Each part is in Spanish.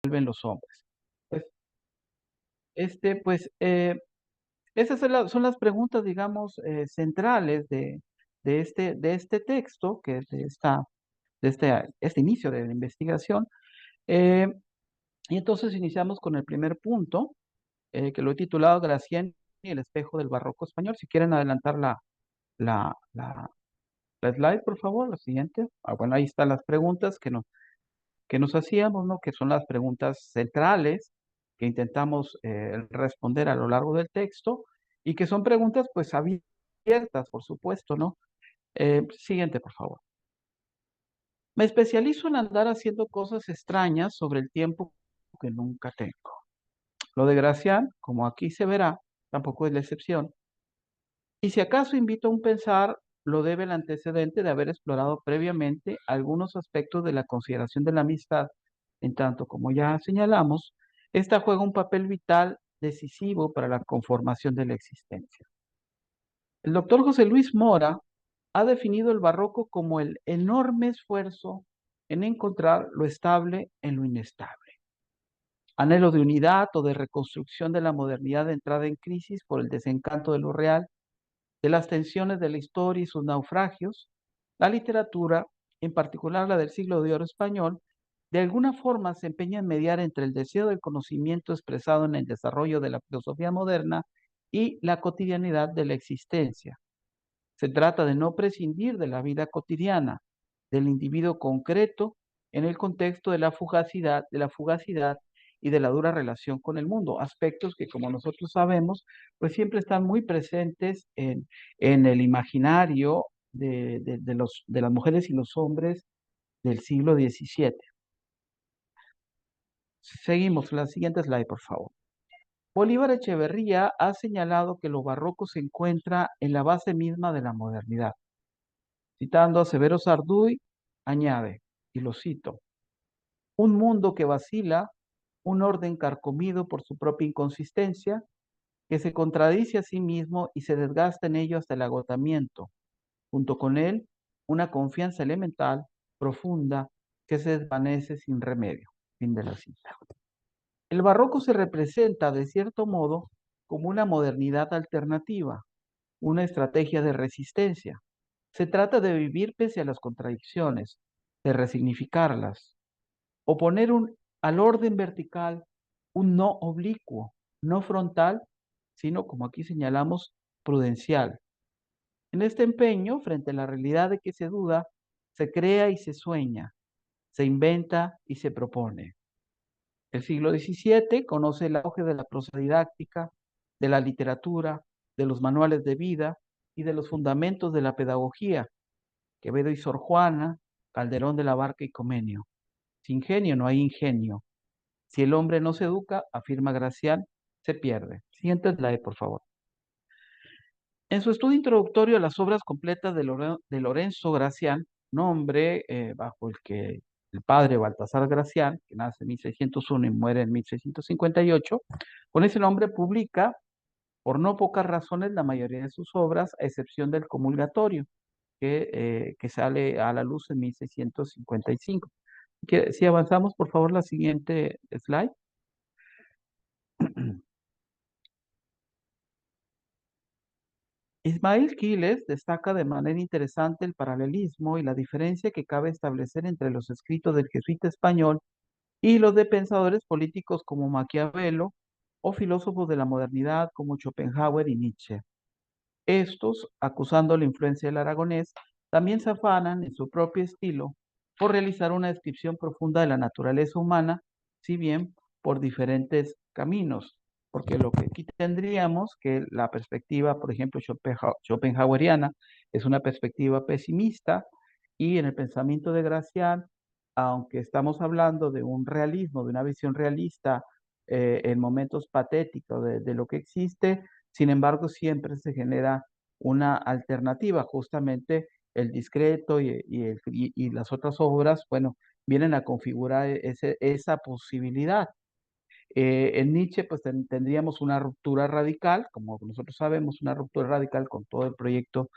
vuelven los hombres. Pues, pues, esas son las preguntas, digamos, centrales de este texto, que es de este inicio de la investigación. Eh, y entonces iniciamos con el primer punto, que lo he titulado Gracián y el espejo del barroco español. Si quieren adelantar la, la, la slide, por favor, la siguiente. Bueno, ahí están las preguntas que nos hacíamos, ¿no? Que son las preguntas centrales que intentamos responder a lo largo del texto y que son preguntas, pues, abiertas, por supuesto, ¿no? Siguiente, por favor. Me especializo en andar haciendo cosas extrañas sobre el tiempo que nunca tengo. Lo de Gracián, como aquí se verá, tampoco es la excepción. Y si acaso invito a un pensar, lo debe el antecedente de haber explorado previamente algunos aspectos de la consideración de la amistad, en tanto, como ya señalamos, esta juega un papel vital decisivo para la conformación de la existencia. El doctor José Luis Mora ha definido el barroco como el enorme esfuerzo en encontrar lo estable en lo inestable. Anhelo de unidad o de reconstrucción de la modernidad entrada en crisis por el desencanto de lo real, de las tensiones de la historia y sus naufragios, la literatura, en particular la del siglo de oro español, de alguna forma se empeña en mediar entre el deseo del conocimiento expresado en el desarrollo de la filosofía moderna y la cotidianidad de la existencia. Se trata de no prescindir de la vida cotidiana, del individuo concreto, en el contexto de la fugacidad y de la dura relación con el mundo, aspectos que, como nosotros sabemos, pues siempre están muy presentes en el imaginario de las mujeres y los hombres del siglo XVII. Seguimos, la siguiente slide, por favor. Bolívar Echeverría ha señalado que lo barroco se encuentra en la base misma de la modernidad. Citando a Severo Sarduy, añade, y lo cito: un mundo que vacila, un orden carcomido por su propia inconsistencia, que se contradice a sí mismo y se desgasta en ello hasta el agotamiento. Junto con él, una confianza elemental, profunda, que se desvanece sin remedio. Fin de la cita. El barroco se representa, de cierto modo, como una modernidad alternativa, una estrategia de resistencia. Se trata de vivir pese a las contradicciones, de resignificarlas, o poner al orden vertical un no oblicuo, no frontal, sino, como aquí señalamos, prudencial. En este empeño, frente a la realidad de que se duda, se crea y se sueña, se inventa y se propone. El siglo XVII conoce el auge de la prosa didáctica, de la literatura, de los manuales de vida y de los fundamentos de la pedagogía. Quevedo y Sor Juana, Calderón de la Barca y Comenio. Sin genio no hay ingenio. Si el hombre no se educa, afirma Gracián, se pierde. Siguiente slide, por favor. En su estudio introductorio a las obras completas de Lorenzo Gracián, nombre bajo el que el padre Baltasar Gracián, que nace en 1601 y muere en 1658, con ese nombre publica, por no pocas razones, la mayoría de sus obras, a excepción del Comulgatorio, que sale a la luz en 1655. Si avanzamos, por favor, la siguiente slide. Ismail Quiles destaca de manera interesante el paralelismo y la diferencia que cabe establecer entre los escritos del jesuita español y los de pensadores políticos como Maquiavelo o filósofos de la modernidad como Schopenhauer y Nietzsche. Estos, acusando la influencia del aragonés, también se afanan en su propio estilo por realizar una descripción profunda de la naturaleza humana, si bien por diferentes caminos, porque lo que aquí tendríamos que la perspectiva, por ejemplo, schopenhaueriana, es una perspectiva pesimista, y en el pensamiento de Gracián, aunque estamos hablando de un realismo, de una visión realista en momentos patéticos de lo que existe, sin embargo, siempre se genera una alternativa. Justamente el discreto y las otras obras, bueno, vienen a configurar esa posibilidad. En Nietzsche, pues tendríamos una ruptura radical, como nosotros sabemos, una ruptura radical con todo el proyecto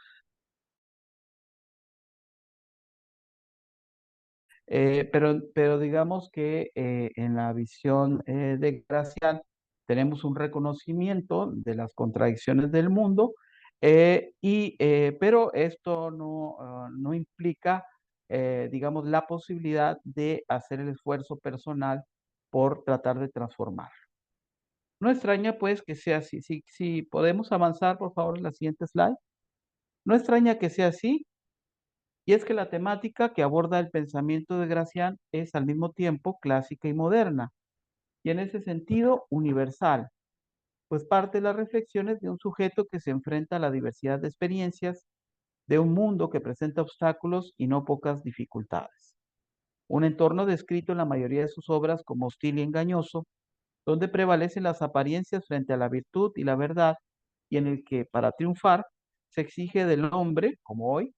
Pero digamos que en la visión de Gracián tenemos un reconocimiento de las contradicciones del mundo, pero esto no implica, digamos, la posibilidad de hacer el esfuerzo personal por tratar de transformar. No extraña pues que sea así. Si podemos avanzar, por favor, en la siguiente slide. No extraña que sea así, y es que la temática que aborda el pensamiento de Gracián es al mismo tiempo clásica y moderna, y en ese sentido universal, pues parte de las reflexiones de un sujeto que se enfrenta a la diversidad de experiencias de un mundo que presenta obstáculos y no pocas dificultades. Un entorno descrito en la mayoría de sus obras como hostil y engañoso, donde prevalecen las apariencias frente a la virtud y la verdad, y en el que, para triunfar, se exige del hombre, como hoy,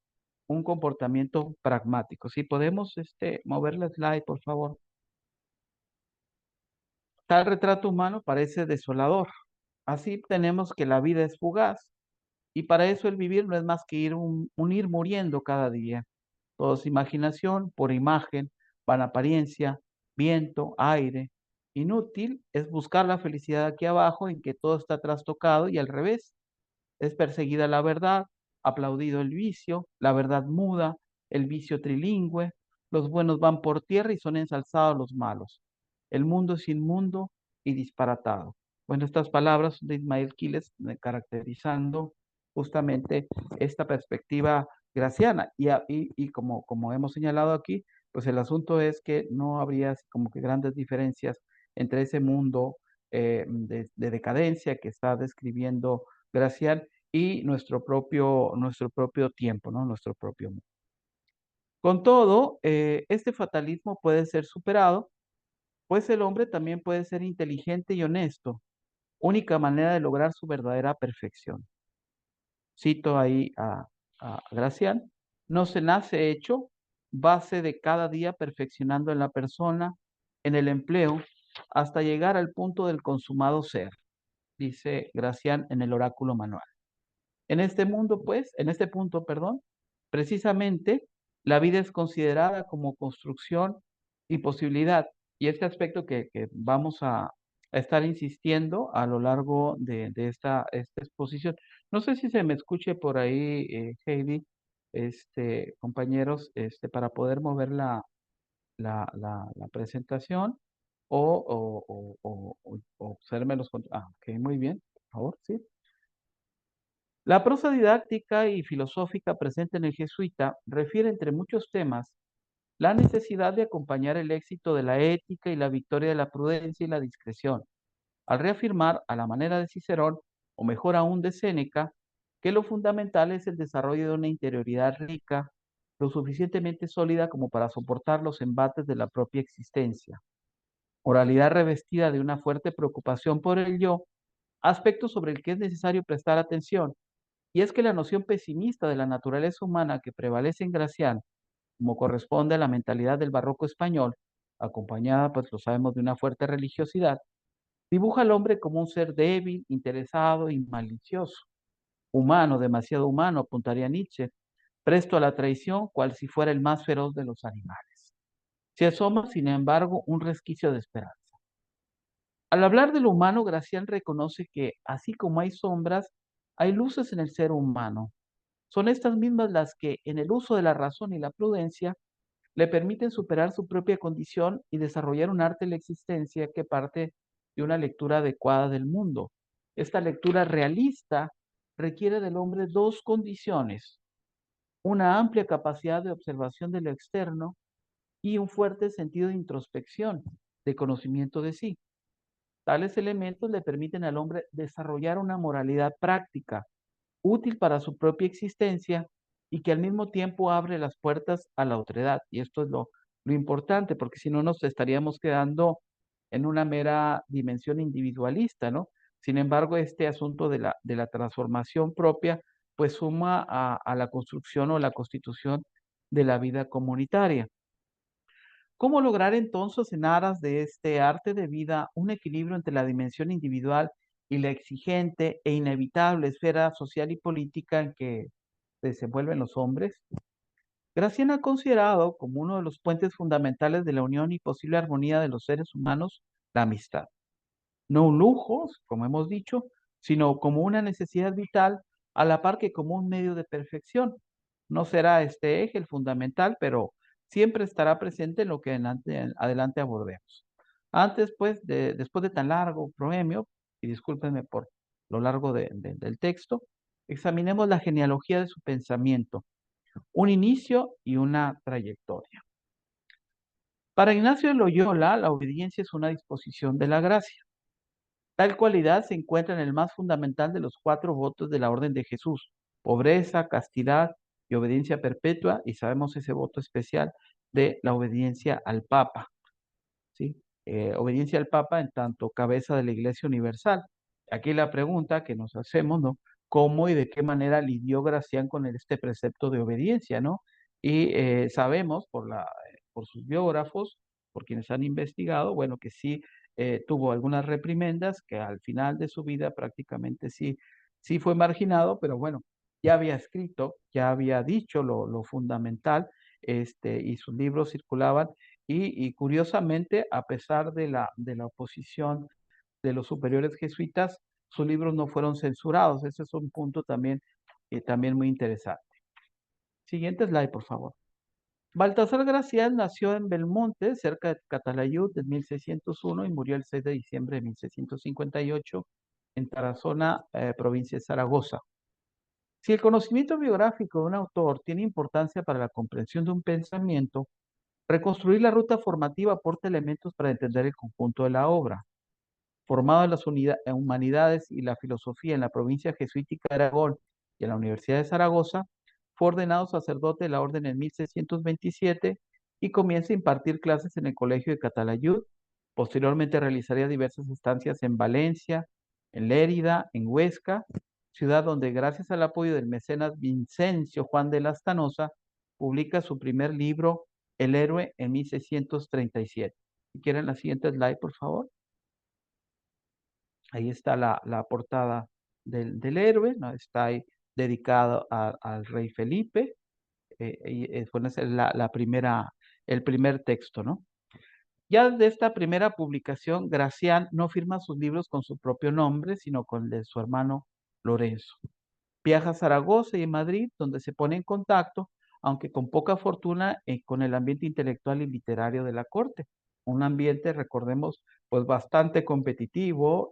un comportamiento pragmático. Si podemos mover la slide, por favor. Tal retrato humano parece desolador. Así tenemos que la vida es fugaz, y para eso el vivir no es más que un ir muriendo cada día. Todo es imaginación, por imagen, van apariencia, viento, aire. Inútil es buscar la felicidad aquí abajo en que todo está trastocado y al revés. Es perseguida la verdad, aplaudido el vicio, la verdad muda, el vicio trilingüe, los buenos van por tierra y son ensalzados los malos. El mundo es inmundo y disparatado. Bueno, estas palabras de Ismael Quiles caracterizando justamente esta perspectiva graciana. Y como hemos señalado aquí, pues el asunto es que no habría así como que grandes diferencias entre ese mundo de decadencia que está describiendo Gracián y nuestro propio tiempo, ¿no? Nuestro propio mundo. Con todo, este fatalismo puede ser superado, pues el hombre también puede ser inteligente y honesto, única manera de lograr su verdadera perfección. Cito ahí a Gracián: no se nace hecho, base de cada día perfeccionando en la persona, en el empleo, hasta llegar al punto del consumado ser, dice Gracián en el oráculo manual. En este mundo, pues, en este punto, perdón, precisamente la vida es considerada como construcción y posibilidad. Y este aspecto que vamos a estar insistiendo a lo largo de esta exposición. No sé si se me escuche por ahí, Heidi, compañeros, para poder mover la presentación o hacerme los... ok, muy bien, por favor, sí. La prosa didáctica y filosófica presente en el jesuita refiere, entre muchos temas, la necesidad de acompañar el éxito de la ética y la victoria de la prudencia y la discreción, al reafirmar a la manera de Cicerón, o mejor aún de Séneca, que lo fundamental es el desarrollo de una interioridad rica, lo suficientemente sólida como para soportar los embates de la propia existencia. Oralidad revestida de una fuerte preocupación por el yo, aspecto sobre el que es necesario prestar atención, y es que la noción pesimista de la naturaleza humana que prevalece en Gracián, como corresponde a la mentalidad del barroco español, acompañada, pues lo sabemos, de una fuerte religiosidad, dibuja al hombre como un ser débil, interesado y malicioso. Humano, demasiado humano, apuntaría Nietzsche, presto a la traición, cual si fuera el más feroz de los animales. Se asoma, sin embargo, un resquicio de esperanza. Al hablar de lo humano, Gracián reconoce que, así como hay sombras, hay luces en el ser humano. Son estas mismas las que, en el uso de la razón y la prudencia, le permiten superar su propia condición y desarrollar un arte de la existencia que parte de una lectura adecuada del mundo. Esta lectura realista requiere del hombre dos condiciones: una amplia capacidad de observación de lo externo y un fuerte sentido de introspección, de conocimiento de sí. Tales elementos le permiten al hombre desarrollar una moralidad práctica, útil para su propia existencia y que al mismo tiempo abre las puertas a la otredad. Y esto es lo importante, porque si no nos estaríamos quedando en una mera dimensión individualista, ¿no? Sin embargo, este asunto de la transformación propia, pues suma a la construcción o la constitución de la vida comunitaria. ¿Cómo lograr entonces en aras de este arte de vida un equilibrio entre la dimensión individual y la exigente e inevitable esfera social y política en que desenvuelven los hombres? Gracián ha considerado como uno de los puentes fundamentales de la unión y posible armonía de los seres humanos la amistad. No un lujo, como hemos dicho, sino como una necesidad vital, a la par que como un medio de perfección. No será este eje el fundamental, pero siempre estará presente en lo que adelante abordemos. Antes, pues, después de tan largo proemio, y discúlpenme por lo largo del texto, examinemos la genealogía de su pensamiento, un inicio y una trayectoria. Para Ignacio de Loyola, la obediencia es una disposición de la gracia. Tal cualidad se encuentra en el más fundamental de los cuatro votos de la Orden de Jesús: pobreza, castidad y obediencia perpetua, y sabemos ese voto especial de la obediencia al Papa. ¿Sí? Obediencia al Papa en tanto cabeza de la Iglesia Universal. Aquí la pregunta que nos hacemos, ¿no? ¿Cómo y de qué manera lidió Gracián con este precepto de obediencia, ¿no? Y sabemos por sus biógrafos, por quienes han investigado, bueno, que sí tuvo algunas reprimendas, que al final de su vida prácticamente sí fue marginado, pero bueno, ya había escrito, ya había dicho lo fundamental, y sus libros circulaban y curiosamente, a pesar de la oposición de los superiores jesuitas, sus libros no fueron censurados. Ese es un punto también muy interesante. Siguiente slide, por favor. Baltasar Gracián nació en Belmonte, cerca de Calatayud, en 1601 y murió el 6 de diciembre de 1658 en Tarazona, provincia de Zaragoza. Si el conocimiento biográfico de un autor tiene importancia para la comprensión de un pensamiento, reconstruir la ruta formativa aporta elementos para entender el conjunto de la obra. Formado en las humanidades y la filosofía en la provincia jesuítica de Aragón y en la Universidad de Zaragoza, fue ordenado sacerdote de la orden en 1627 y comienza a impartir clases en el Colegio de Calatayud. Posteriormente realizaría diversas estancias en Valencia, en Lérida, en Huesca, ciudad donde gracias al apoyo del mecenas Vincencio Juan de Lastanosa, publica su primer libro, El héroe, en 1637. Si quieren la siguiente slide, por favor. Ahí está la portada del héroe, ¿no? Está ahí dedicado al rey Felipe. Bueno, esa es el primer texto, ¿no? Ya de esta primera publicación, Gracián no firma sus libros con su propio nombre, sino con el de su hermano Lorenzo. Viaja a Zaragoza y a Madrid, donde se pone en contacto, aunque con poca fortuna, con el ambiente intelectual y literario de la corte. Un ambiente, recordemos, pues bastante competitivo,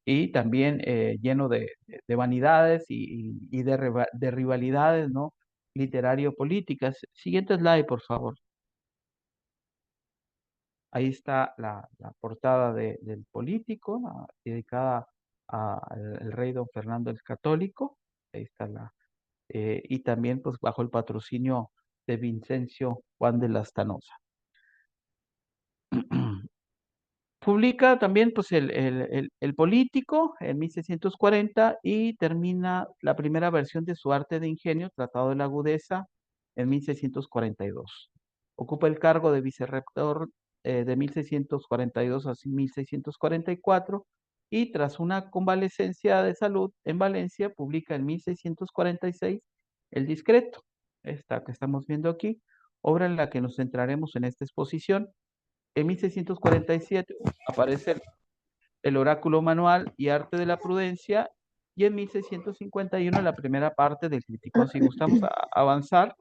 y también lleno de vanidades y de rivalidades, ¿no? Literario-políticas. Siguiente slide, por favor. Ahí está la portada del Político, dedicada al rey don Fernando el Católico. Ahí está y también pues bajo el patrocinio de Vincencio Juan de Lastanosa. Publica también pues el Político en 1640 y termina la primera versión de su Arte de Ingenio, Tratado de la Agudeza, en 1642. Ocupa el cargo de vicerrector de 1642 a 1644 y tras una convalecencia de salud en Valencia, publica en 1646 El Discreto, esta que estamos viendo aquí, obra en la que nos centraremos en esta exposición. En 1647 aparece el Oráculo Manual y Arte de la Prudencia, y en 1651 la primera parte del Criticón. Si gustamos avanzar,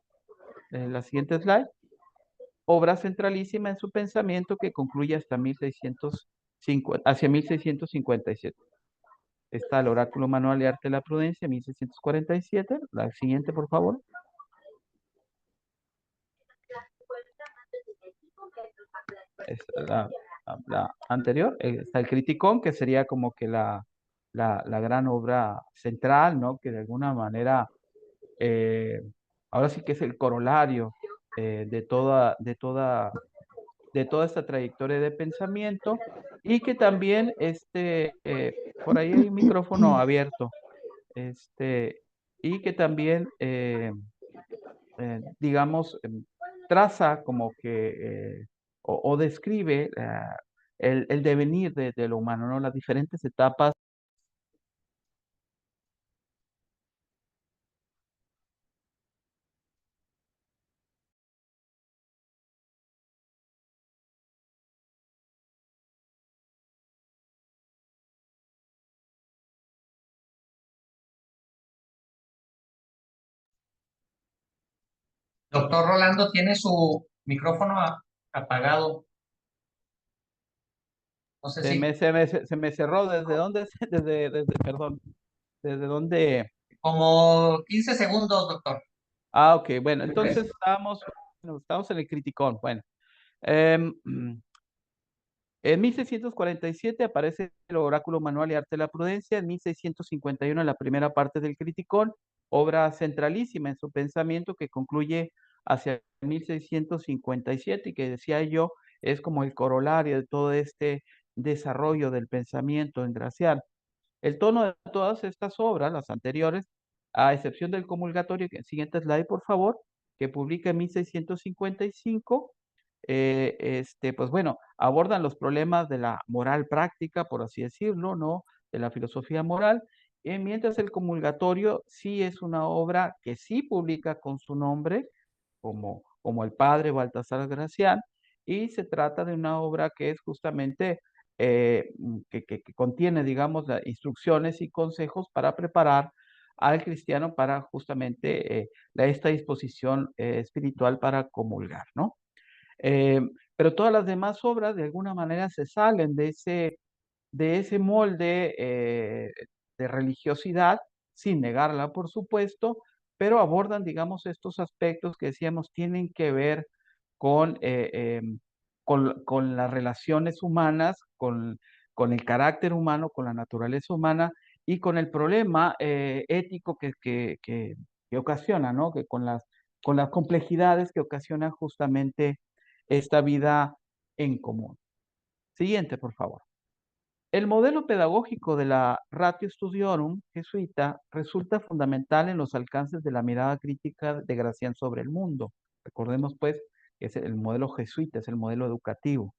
en la siguiente slide, obra centralísima en su pensamiento que concluye hacia 1657. Está el Oráculo Manual y Arte de la Prudencia, 1647. La siguiente, por favor. Es la anterior. Está el Criticón, que sería como que la gran obra central, ¿no? Que de alguna manera, eh, ahora sí que es el corolario de toda esta trayectoria de pensamiento, y que también, por ahí hay un micrófono abierto, y que también, digamos, traza como que, o describe el devenir de lo humano, ¿no? Las diferentes etapas. Doctor Rolando tiene su micrófono apagado. No sé si Se me cerró. ¿Desde dónde? Perdón, ¿desde dónde? como 15 segundos, doctor. Ah, ok, bueno, ¿Qué crees? entonces estamos en el criticón. Bueno, em, en 1647 aparece el Oráculo Manual y Arte de la Prudencia. En 1651 la primera parte del Criticón, obra centralísima en su pensamiento que concluye hacia 1657 y que decía yo es como el corolario de todo este desarrollo del pensamiento en Gracián. El tono de todas estas obras, las anteriores, a excepción del comulgatorio, siguiente slide, por favor, que publica en 1655, pues bueno, abordan los problemas de la moral práctica, por así decirlo, ¿no? De la filosofía moral, mientras el comulgatorio sí es una obra que sí publica con su nombre, como el padre Baltasar Gracián, y se trata de una obra que es justamente que contiene, digamos, instrucciones y consejos para preparar al cristiano para justamente esta disposición espiritual para comulgar, ¿no? Eh, pero todas las demás obras de alguna manera se salen de ese molde de religiosidad, sin negarla, por supuesto, pero abordan, digamos, estos aspectos que decíamos tienen que ver con, con las relaciones humanas, con el carácter humano, con la naturaleza humana y con el problema ético que ocasiona, ¿no? Que con las complejidades que ocasiona justamente esta vida en común. Siguiente, por favor. El modelo pedagógico de la Ratio Studiorum jesuita resulta fundamental en los alcances de la mirada crítica de Gracián sobre el mundo. Recordemos, pues, que es el modelo jesuita, es el modelo educativo.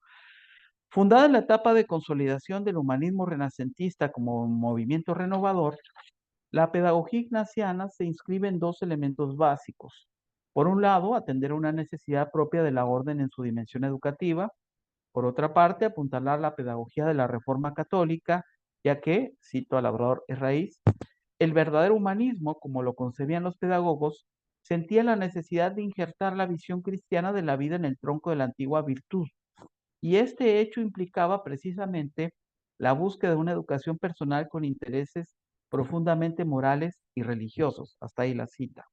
Fundada en la etapa de consolidación del humanismo renacentista como un movimiento renovador, la pedagogía ignaciana se inscribe en dos elementos básicos. Por un lado, atender a una necesidad propia de la orden en su dimensión educativa. Por otra parte, apuntalar la pedagogía de la Reforma Católica, ya que, cito a Labrador Raíz, el verdadero humanismo, como lo concebían los pedagogos, sentía la necesidad de injertar la visión cristiana de la vida en el tronco de la antigua virtud. Y este hecho implicaba precisamente la búsqueda de una educación personal con intereses profundamente morales y religiosos. Hasta ahí la cita.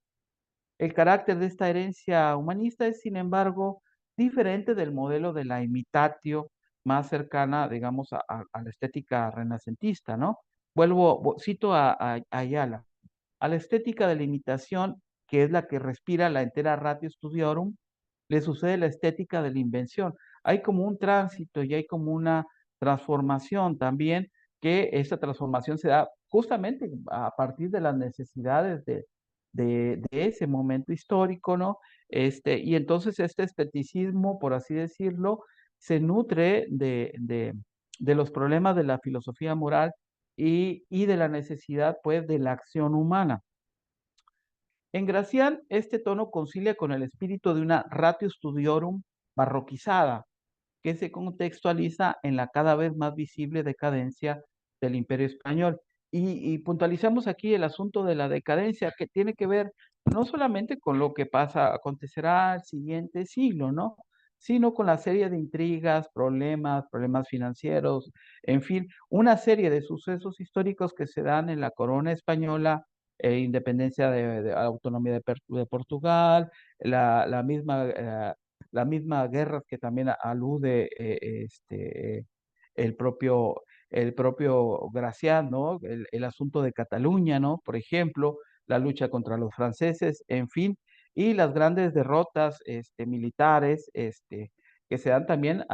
El carácter de esta herencia humanista es, sin embargo, diferente del modelo de la imitatio más cercana, digamos, a la estética renacentista, ¿no? Cito a Ayala, a la estética de la imitación, que es la que respira la entera ratio studiorum, le sucede la estética de la invención. Hay como un tránsito y hay como una transformación también, que esa transformación se da justamente a partir de las necesidades de ese momento histórico, ¿no? Y entonces este esteticismo, por así decirlo, se nutre de los problemas de la filosofía moral y de la necesidad, pues, de la acción humana. En Gracián, este tono concilia con el espíritu de una ratio studiorum barroquizada, que se contextualiza en la cada vez más visible decadencia del Imperio Español. Y puntualizamos aquí el asunto de la decadencia, que tiene que ver no solamente con lo que acontecerá al siguiente siglo, ¿no? Sino con la serie de intrigas, problemas financieros, en fin, una serie de sucesos históricos que se dan en la corona española, independencia de autonomía de Portugal, la misma las mismas guerras que también alude el propio, el propio Gracián, ¿no? El asunto de Cataluña, ¿no? Por ejemplo, la lucha contra los franceses, en fin, y las grandes derrotas militares que se dan también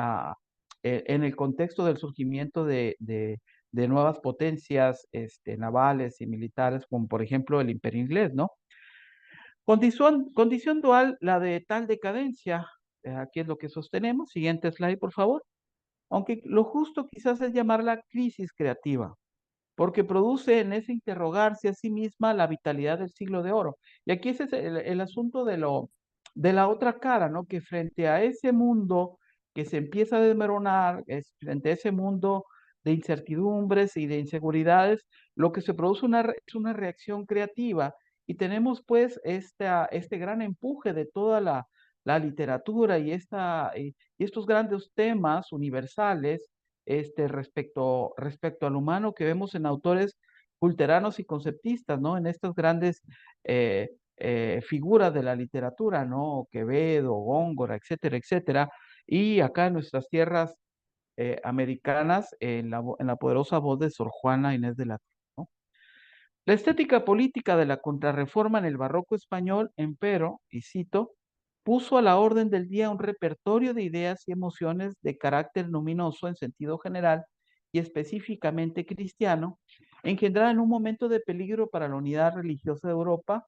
en el contexto del surgimiento de nuevas potencias navales y militares, como por ejemplo el Imperio Inglés, ¿no? Condición dual, la de tal decadencia. Aquí es lo que sostenemos. Siguiente slide, por favor. Aunque lo justo quizás es llamarla crisis creativa, porque produce en ese interrogarse a sí misma la vitalidad del siglo de oro. Y aquí ese es el asunto de la otra cara, ¿no? Que frente a ese mundo que se empieza a desmoronar, frente a ese mundo de incertidumbres y de inseguridades, lo que se produce es una reacción creativa y tenemos pues este gran empuje de toda la literatura y estos grandes temas universales respecto al humano que vemos en autores culteranos y conceptistas, ¿no? En estas grandes figuras de la literatura, ¿no? Quevedo, Góngora, etcétera, etcétera. Y acá en nuestras tierras americanas, en la poderosa voz de Sor Juana Inés de la Cruz, ¿no? La estética política de la contrarreforma en el barroco español, empero, y cito, puso a la orden del día un repertorio de ideas y emociones de carácter luminoso en sentido general y específicamente cristiano, engendrada en un momento de peligro para la unidad religiosa de Europa.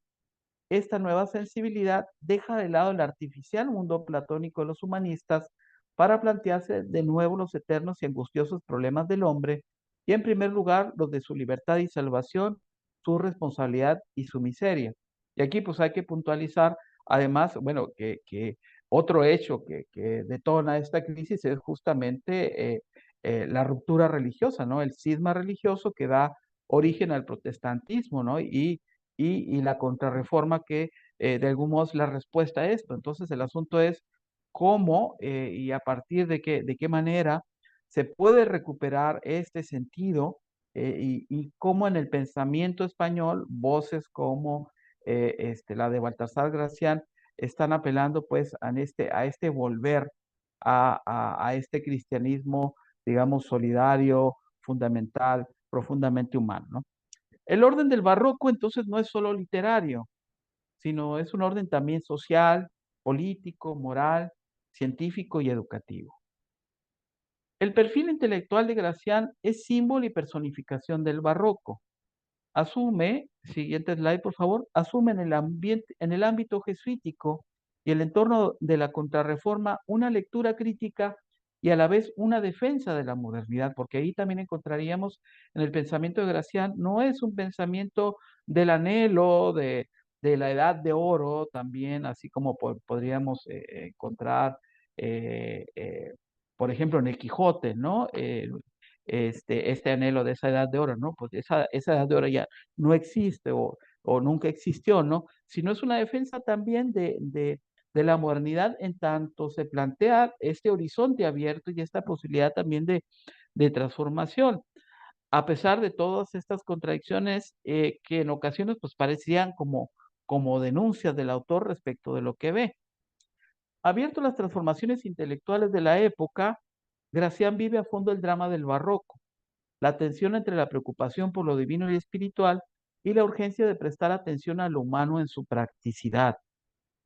Esta nueva sensibilidad deja de lado el artificial mundo platónico de los humanistas para plantearse de nuevo los eternos y angustiosos problemas del hombre, y en primer lugar los de su libertad y salvación, su responsabilidad y su miseria. Y aquí pues hay que puntualizar, además, bueno, que otro hecho que detona esta crisis es justamente la ruptura religiosa, ¿no? El cisma religioso que da origen al protestantismo, ¿no? Y la contrarreforma que de algún modo es la respuesta a esto. Entonces el asunto es cómo y a partir de qué manera se puede recuperar este sentido y cómo en el pensamiento español voces como la de Baltasar Gracián están apelando pues a este volver a este cristianismo, digamos, solidario, fundamental, profundamente humano, ¿no? El orden del barroco entonces no es solo literario, sino es un orden también social, político, moral, científico y educativo. El perfil intelectual de Gracián es símbolo y personificación del barroco. Asume, siguiente slide por favor, asume en el ámbito jesuítico y el entorno de la contrarreforma una lectura crítica y a la vez una defensa de la modernidad, porque ahí también encontraríamos en el pensamiento de Gracián, no es un pensamiento del anhelo de la edad de oro, también así como podríamos encontrar, eh, eh, por ejemplo, en el Quijote, ¿no? Este anhelo de esa edad de oro, ¿no? Pues esa edad de oro ya no existe o nunca existió, ¿no? Sino es una defensa también de la modernidad en tanto se plantea este horizonte abierto y esta posibilidad también de transformación, a pesar de todas estas contradicciones que en ocasiones pues parecían como denuncias del autor respecto de lo que ve. Abierto a las transformaciones intelectuales de la época, Gracián vive a fondo el drama del barroco, la tensión entre la preocupación por lo divino y espiritual y la urgencia de prestar atención a lo humano en su practicidad,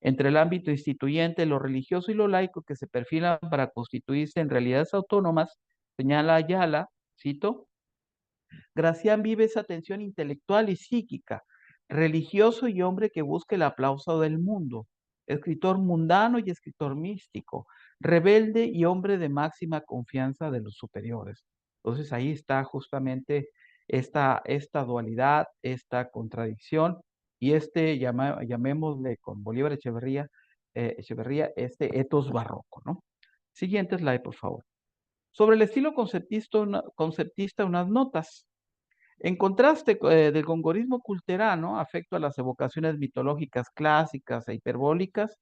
entre el ámbito instituyente, lo religioso y lo laico que se perfilan para constituirse en realidades autónomas, señala Ayala, cito, Gracián vive esa tensión intelectual y psíquica, religioso y hombre que busca el aplauso del mundo, escritor mundano y escritor místico, rebelde y hombre de máxima confianza de los superiores. Entonces ahí está justamente esta dualidad, esta contradicción y llamémosle con Bolívar Echeverría, este etos barroco, ¿no? Siguiente slide, por favor. Sobre el estilo conceptista unas notas. En contraste del gongorismo culterano, afecto a las evocaciones mitológicas clásicas e hiperbólicas,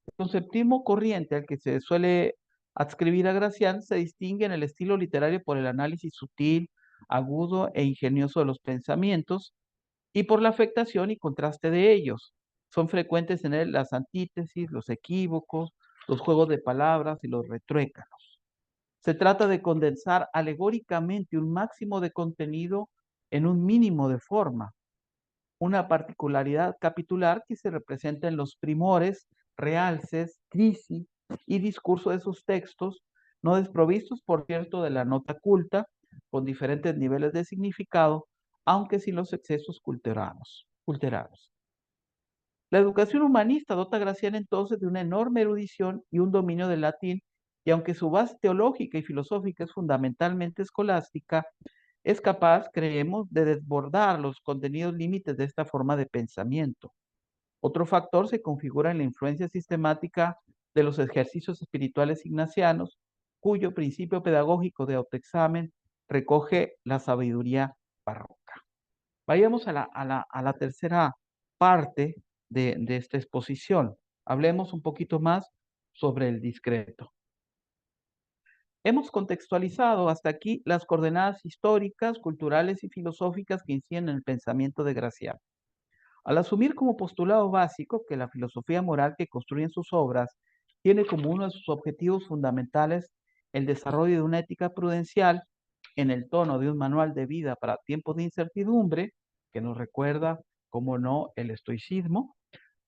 el conceptismo corriente al que se suele adscribir a Gracián se distingue en el estilo literario por el análisis sutil, agudo e ingenioso de los pensamientos y por la afectación y contraste de ellos. Son frecuentes en él las antítesis, los equívocos, los juegos de palabras y los retruécanos. Se trata de condensar alegóricamente un máximo de contenido en un mínimo de forma, una particularidad capitular que se representa en los primores, realces, crisis y discurso de sus textos, no desprovistos, por cierto, de la nota culta, con diferentes niveles de significado, aunque sin los excesos culteranos. La educación humanista dota a Gracián entonces de una enorme erudición y un dominio del latín, y aunque su base teológica y filosófica es fundamentalmente escolástica, es capaz, creemos, de desbordar los contenidos límites de esta forma de pensamiento. Otro factor se configura en la influencia sistemática de los ejercicios espirituales ignacianos, cuyo principio pedagógico de autoexamen recoge la sabiduría barroca. Vayamos a la tercera parte de esta exposición. Hablemos un poquito más sobre el discreto. Hemos contextualizado hasta aquí las coordenadas históricas, culturales y filosóficas que inciden en el pensamiento de Gracián. Al asumir como postulado básico que la filosofía moral que construye en sus obras tiene como uno de sus objetivos fundamentales el desarrollo de una ética prudencial en el tono de un manual de vida para tiempos de incertidumbre, que nos recuerda, como no, el estoicismo,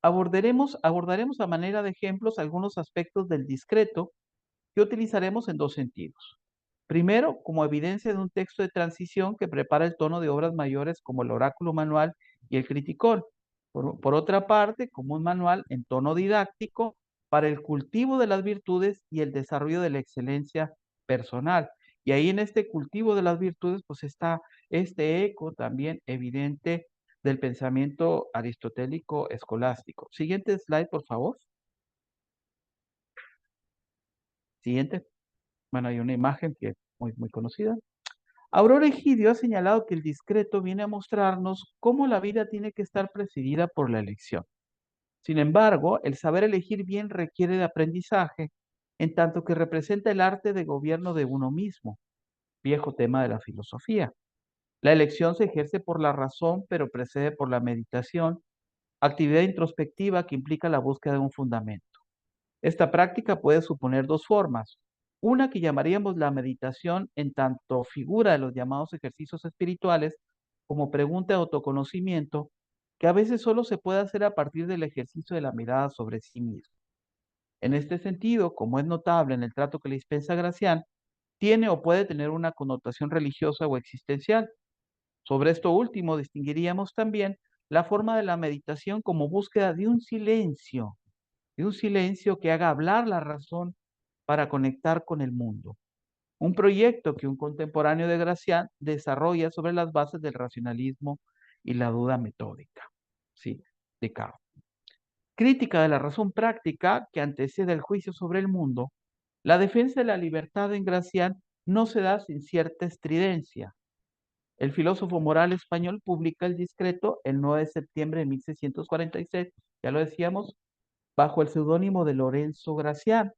abordaremos a manera de ejemplos algunos aspectos del discreto que utilizaremos en dos sentidos. Primero, como evidencia de un texto de transición que prepara el tono de obras mayores como el Oráculo Manual y el Criticón. Por otra parte, como un manual en tono didáctico para el cultivo de las virtudes y el desarrollo de la excelencia personal. Y ahí en este cultivo de las virtudes, pues está este eco también evidente del pensamiento aristotélico escolástico. Siguiente slide, por favor. Siguiente. Bueno, hay una imagen que es muy conocida. Aurora Egidio ha señalado que el discreto viene a mostrarnos cómo la vida tiene que estar presidida por la elección. Sin embargo, el saber elegir bien requiere de aprendizaje, en tanto que representa el arte de gobierno de uno mismo, viejo tema de la filosofía. La elección se ejerce por la razón, pero precede por la meditación, actividad introspectiva que implica la búsqueda de un fundamento. Esta práctica puede suponer dos formas. Una que llamaríamos la meditación en tanto figura de los llamados ejercicios espirituales como pregunta de autoconocimiento, que a veces solo se puede hacer a partir del ejercicio de la mirada sobre sí mismo. En este sentido, como es notable en el trato que le dispensa Gracián, tiene o puede tener una connotación religiosa o existencial. Sobre esto último, distinguiríamos también la forma de la meditación como búsqueda de un silencio que haga hablar la razón para conectar con el mundo. Un proyecto que un contemporáneo de Gracián desarrolla sobre las bases del racionalismo y la duda metódica. Sí, Descartes. Crítica de la razón práctica que antecede el juicio sobre el mundo, la defensa de la libertad en Gracián no se da sin cierta estridencia. El filósofo moral español publica El Discreto el 9 de septiembre de 1646, ya lo decíamos, bajo el seudónimo de Lorenzo Gracián.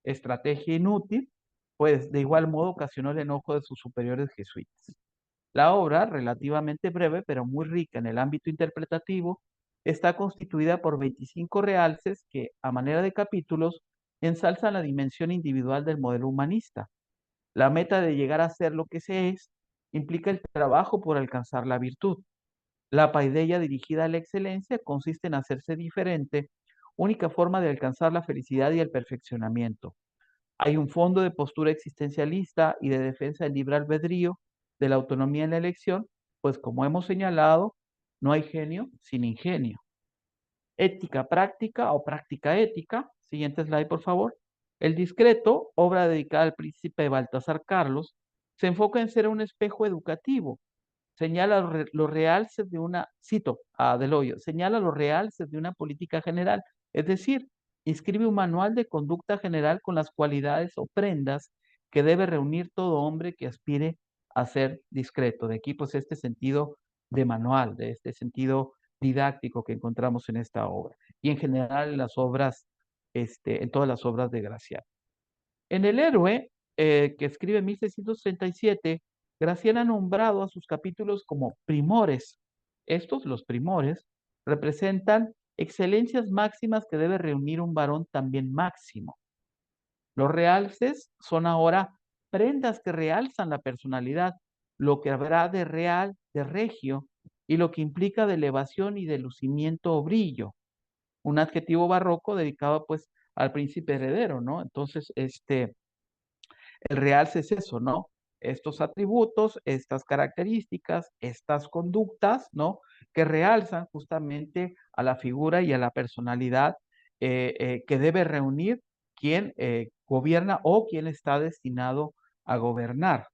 Estrategia inútil, pues de igual modo ocasionó el enojo de sus superiores jesuitas. La obra, relativamente breve pero muy rica en el ámbito interpretativo, está constituida por 25 realces que, a manera de capítulos, ensalzan la dimensión individual del modelo humanista. La meta de llegar a ser lo que se es implica el trabajo por alcanzar la virtud. La paideia dirigida a la excelencia consiste en hacerse diferente, única forma de alcanzar la felicidad y el perfeccionamiento. Hay un fondo de postura existencialista y de defensa del libre albedrío, de la autonomía en la elección, pues como hemos señalado, no hay genio sin ingenio. Ética práctica o práctica ética. Siguiente slide, por favor. El Discreto, obra dedicada al príncipe Baltasar Carlos, se enfoca en ser un espejo educativo. Señala los realces de una, cito a Del Hoyo, señala los realces de una política general, es decir, inscribe un manual de conducta general con las cualidades o prendas que debe reunir todo hombre que aspire a ser discreto. De aquí, pues, este sentido de manual, de este sentido didáctico que encontramos en esta obra y en general en las obras, en todas las obras de Gracián. En El Héroe, que escribe en 1637, Gracián ha nombrado a sus capítulos como primores. Estos, los primores, representan excelencias máximas que debe reunir un varón también máximo. Los realces son ahora prendas que realzan la personalidad, lo que habrá de real, de regio, y lo que implica de elevación y de lucimiento o brillo. Un adjetivo barroco dedicado pues al príncipe heredero, ¿no? Entonces, el realce es eso, ¿no? Estos atributos, estas características, estas conductas, ¿no? Que realzan justamente a la figura y a la personalidad que debe reunir quien gobierna o quien está destinado a gobernar.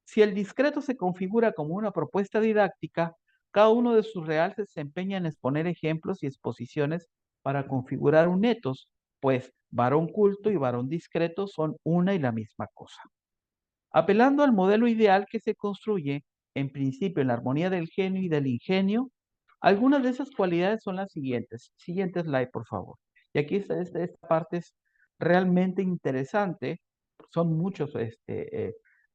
Si el discreto se configura como una propuesta didáctica, cada uno de sus realces se empeña en exponer ejemplos y exposiciones para configurar un etos, pues varón culto y varón discreto son una y la misma cosa. Apelando al modelo ideal que se construye, en principio en la armonía del genio y del ingenio, Algunas de esas cualidades son las siguientes. Siguiente slide, por favor. Y aquí esta parte es realmente interesante. Son muchos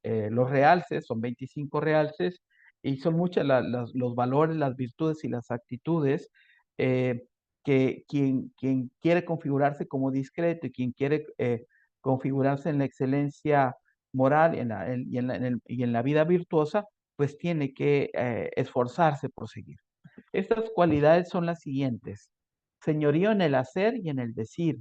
los realces, son 25 realces, y son muchos los valores, las virtudes y las actitudes eh, que quien quiere configurarse como discreto y quien quiere configurarse en la excelencia moral y en la vida virtuosa, pues tiene que esforzarse por seguir. Estas cualidades son las siguientes: señorío en el hacer y en el decir,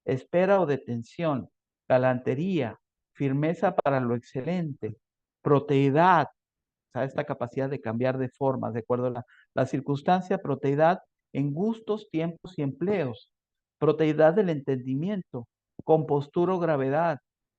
espera o detención, galantería, firmeza para lo excelente, proteidad, o sea, esta capacidad de cambiar de formas de acuerdo a la circunstancia, proteidad en gustos, tiempos y empleos, proteidad del entendimiento, compostura o gravedad,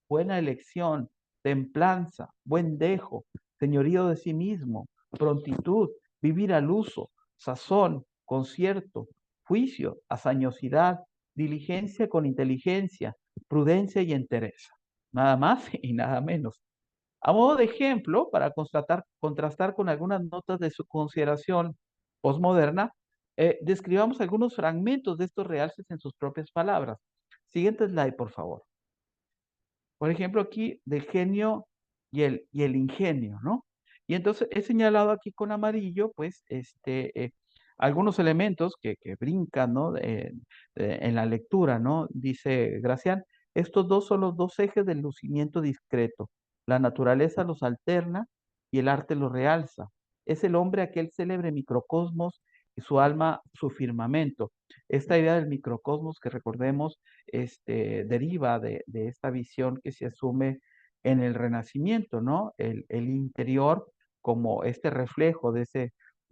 buena elección, templanza, buen dejo, señorío de sí mismo, prontitud, vivir al uso, sazón, concierto, juicio, hazañosidad, diligencia con inteligencia, prudencia y entereza. Nada más y nada menos. A modo de ejemplo, para contrastar con algunas notas de su consideración posmoderna, describamos algunos fragmentos de estos realces en sus propias palabras. Siguiente slide, por favor. Por ejemplo, aquí del genio y el ingenio, ¿no? Y entonces he señalado aquí con amarillo, pues, algunos elementos que brincan, ¿no? En la lectura, ¿no? Dice Gracián, estos dos son los dos ejes del lucimiento discreto. La naturaleza los alterna y el arte los realza. Es el hombre aquel célebre microcosmos y su alma su firmamento. Esta idea del microcosmos que recordemos deriva de esta visión que se asume en el Renacimiento, ¿no? El interior como este reflejo de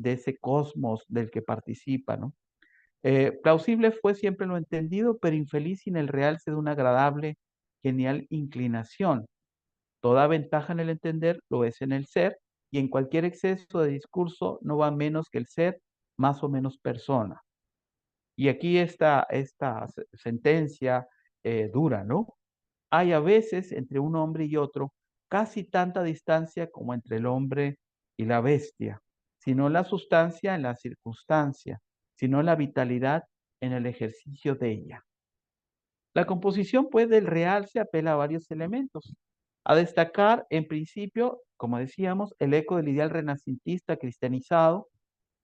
ese cosmos del que participa, ¿no? Plausible fue siempre lo entendido, pero infeliz sin el realce de una agradable, genial inclinación. Toda ventaja en el entender lo es en el ser, y en cualquier exceso de discurso no va menos que el ser más o menos persona. Y aquí está esta sentencia dura, ¿no? Hay a veces entre un hombre y otro casi tanta distancia como entre el hombre y la bestia, sino la sustancia en la circunstancia, sino la vitalidad en el ejercicio de ella. La composición, pues, del real se apela a varios elementos. A destacar, en principio, como decíamos, el eco del ideal renacentista cristianizado,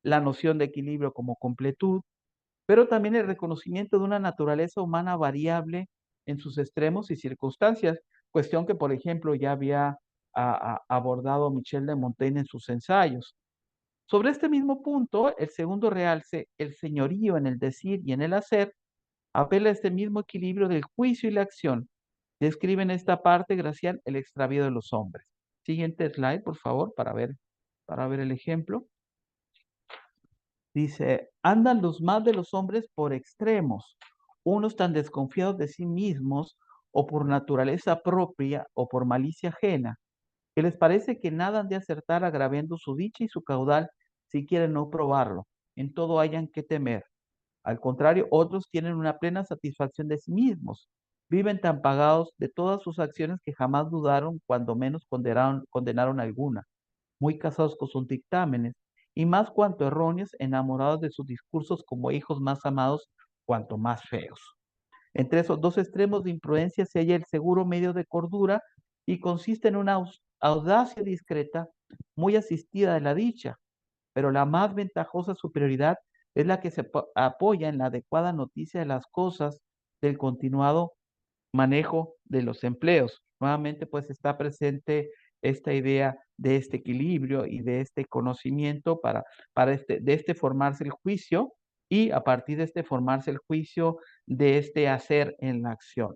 la noción de equilibrio como completud, pero también el reconocimiento de una naturaleza humana variable en sus extremos y circunstancias, cuestión que, por ejemplo, ya había abordado Michel de Montaigne en sus ensayos. Sobre este mismo punto, el segundo realce, el señorío en el decir y en el hacer, apela a este mismo equilibrio del juicio y la acción. Describe en esta parte, Gracián, el extravío de los hombres. Siguiente slide, por favor, para ver el ejemplo. Dice, andan los más de los hombres por extremos, unos tan desconfiados de sí mismos o por naturaleza propia o por malicia ajena, que les parece que nada han de acertar agraviando su dicha y su caudal si quieren no probarlo. En todo hayan que temer. Al contrario, otros tienen una plena satisfacción de sí mismos. Viven tan pagados de todas sus acciones que jamás dudaron, cuando menos condenaron alguna, muy casados con sus dictámenes, y más cuanto erróneos, enamorados de sus discursos como hijos más amados, cuanto más feos. Entre esos dos extremos de imprudencia se halla el seguro medio de cordura y consiste en una audacia discreta, muy asistida de la dicha, pero la más ventajosa superioridad es la que se apoya en la adecuada noticia de las cosas, del continuado manejo de los empleos. Nuevamente, pues está presente esta idea de este equilibrio y de este conocimiento de este formarse el juicio y a partir de este formarse el juicio de este hacer en la acción.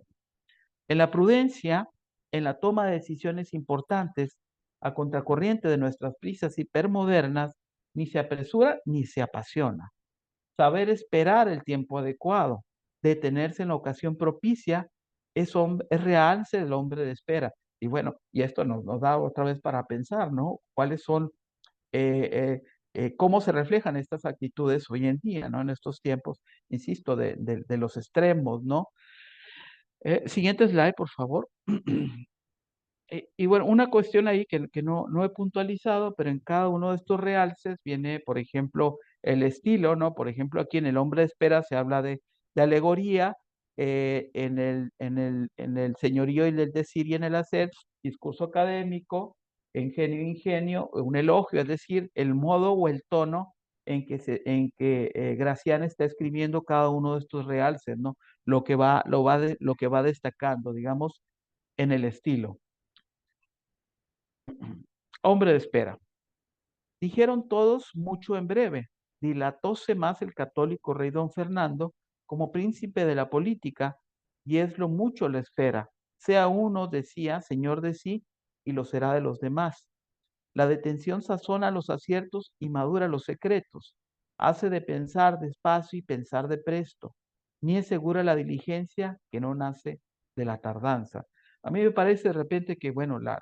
En la prudencia, en la toma de decisiones importantes, a contracorriente de nuestras prisas hipermodernas, ni se apresura ni se apasiona. Saber esperar el tiempo adecuado, detenerse en la ocasión propicia, es realce del hombre de espera. Y bueno, y esto nos da otra vez para pensar, ¿no? ¿Cuáles son, cómo se reflejan estas actitudes hoy en día, ¿no? En estos tiempos, insisto, de los extremos, ¿no? Siguiente slide, por favor. Y bueno, una cuestión ahí que no he puntualizado, pero en cada uno de estos realces viene, por ejemplo, el estilo, ¿no? Por ejemplo, aquí en El hombre de espera se habla de alegoría, en el señorío y el decir y en el hacer, discurso académico, ingenio, un elogio, es decir, el modo o el tono en que Gracián está escribiendo cada uno de estos realces, ¿no? Lo que va destacando, digamos, en el estilo. Hombre de espera. Dijeron todos mucho en breve. Dilatóse más el católico rey don Fernando como príncipe de la política, y es lo mucho la espera. Sea uno, decía, señor de sí, y lo será de los demás. La detención sazona los aciertos y madura los secretos. Hace de pensar despacio y pensar de presto. Ni es segura la diligencia que no nace de la tardanza. A mí me parece de repente que, bueno, la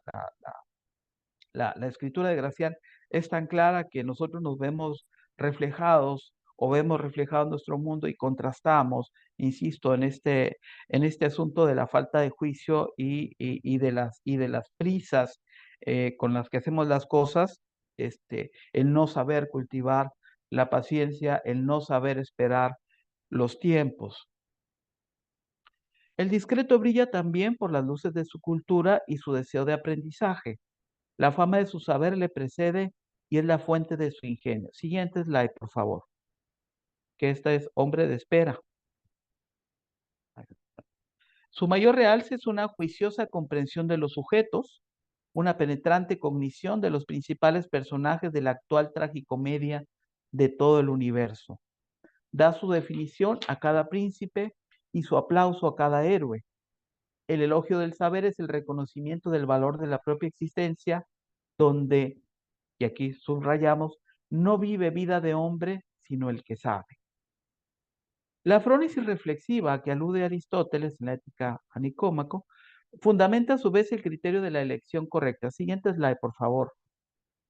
escritura de Gracián es tan clara que nosotros nos vemos reflejados o vemos reflejado nuestro mundo y contrastamos, insisto, en este asunto de la falta de juicio y de las prisas con las que hacemos las cosas, el no saber cultivar la paciencia, el no saber esperar los tiempos. El discreto brilla también por las luces de su cultura y su deseo de aprendizaje. La fama de su saber le precede y es la fuente de su ingenio. Siguiente slide, por favor, que esta es hombre de espera. Su mayor realce es una juiciosa comprensión de los sujetos, una penetrante cognición de los principales personajes de la actual tragicomedia de todo el universo. Da su definición a cada príncipe y su aplauso a cada héroe. El elogio del saber es el reconocimiento del valor de la propia existencia, donde, y aquí subrayamos, no vive vida de hombre, sino el que sabe. La frónesis reflexiva a que alude Aristóteles en la Ética a Nicómaco fundamenta a su vez el criterio de la elección correcta. Siguiente slide, por favor.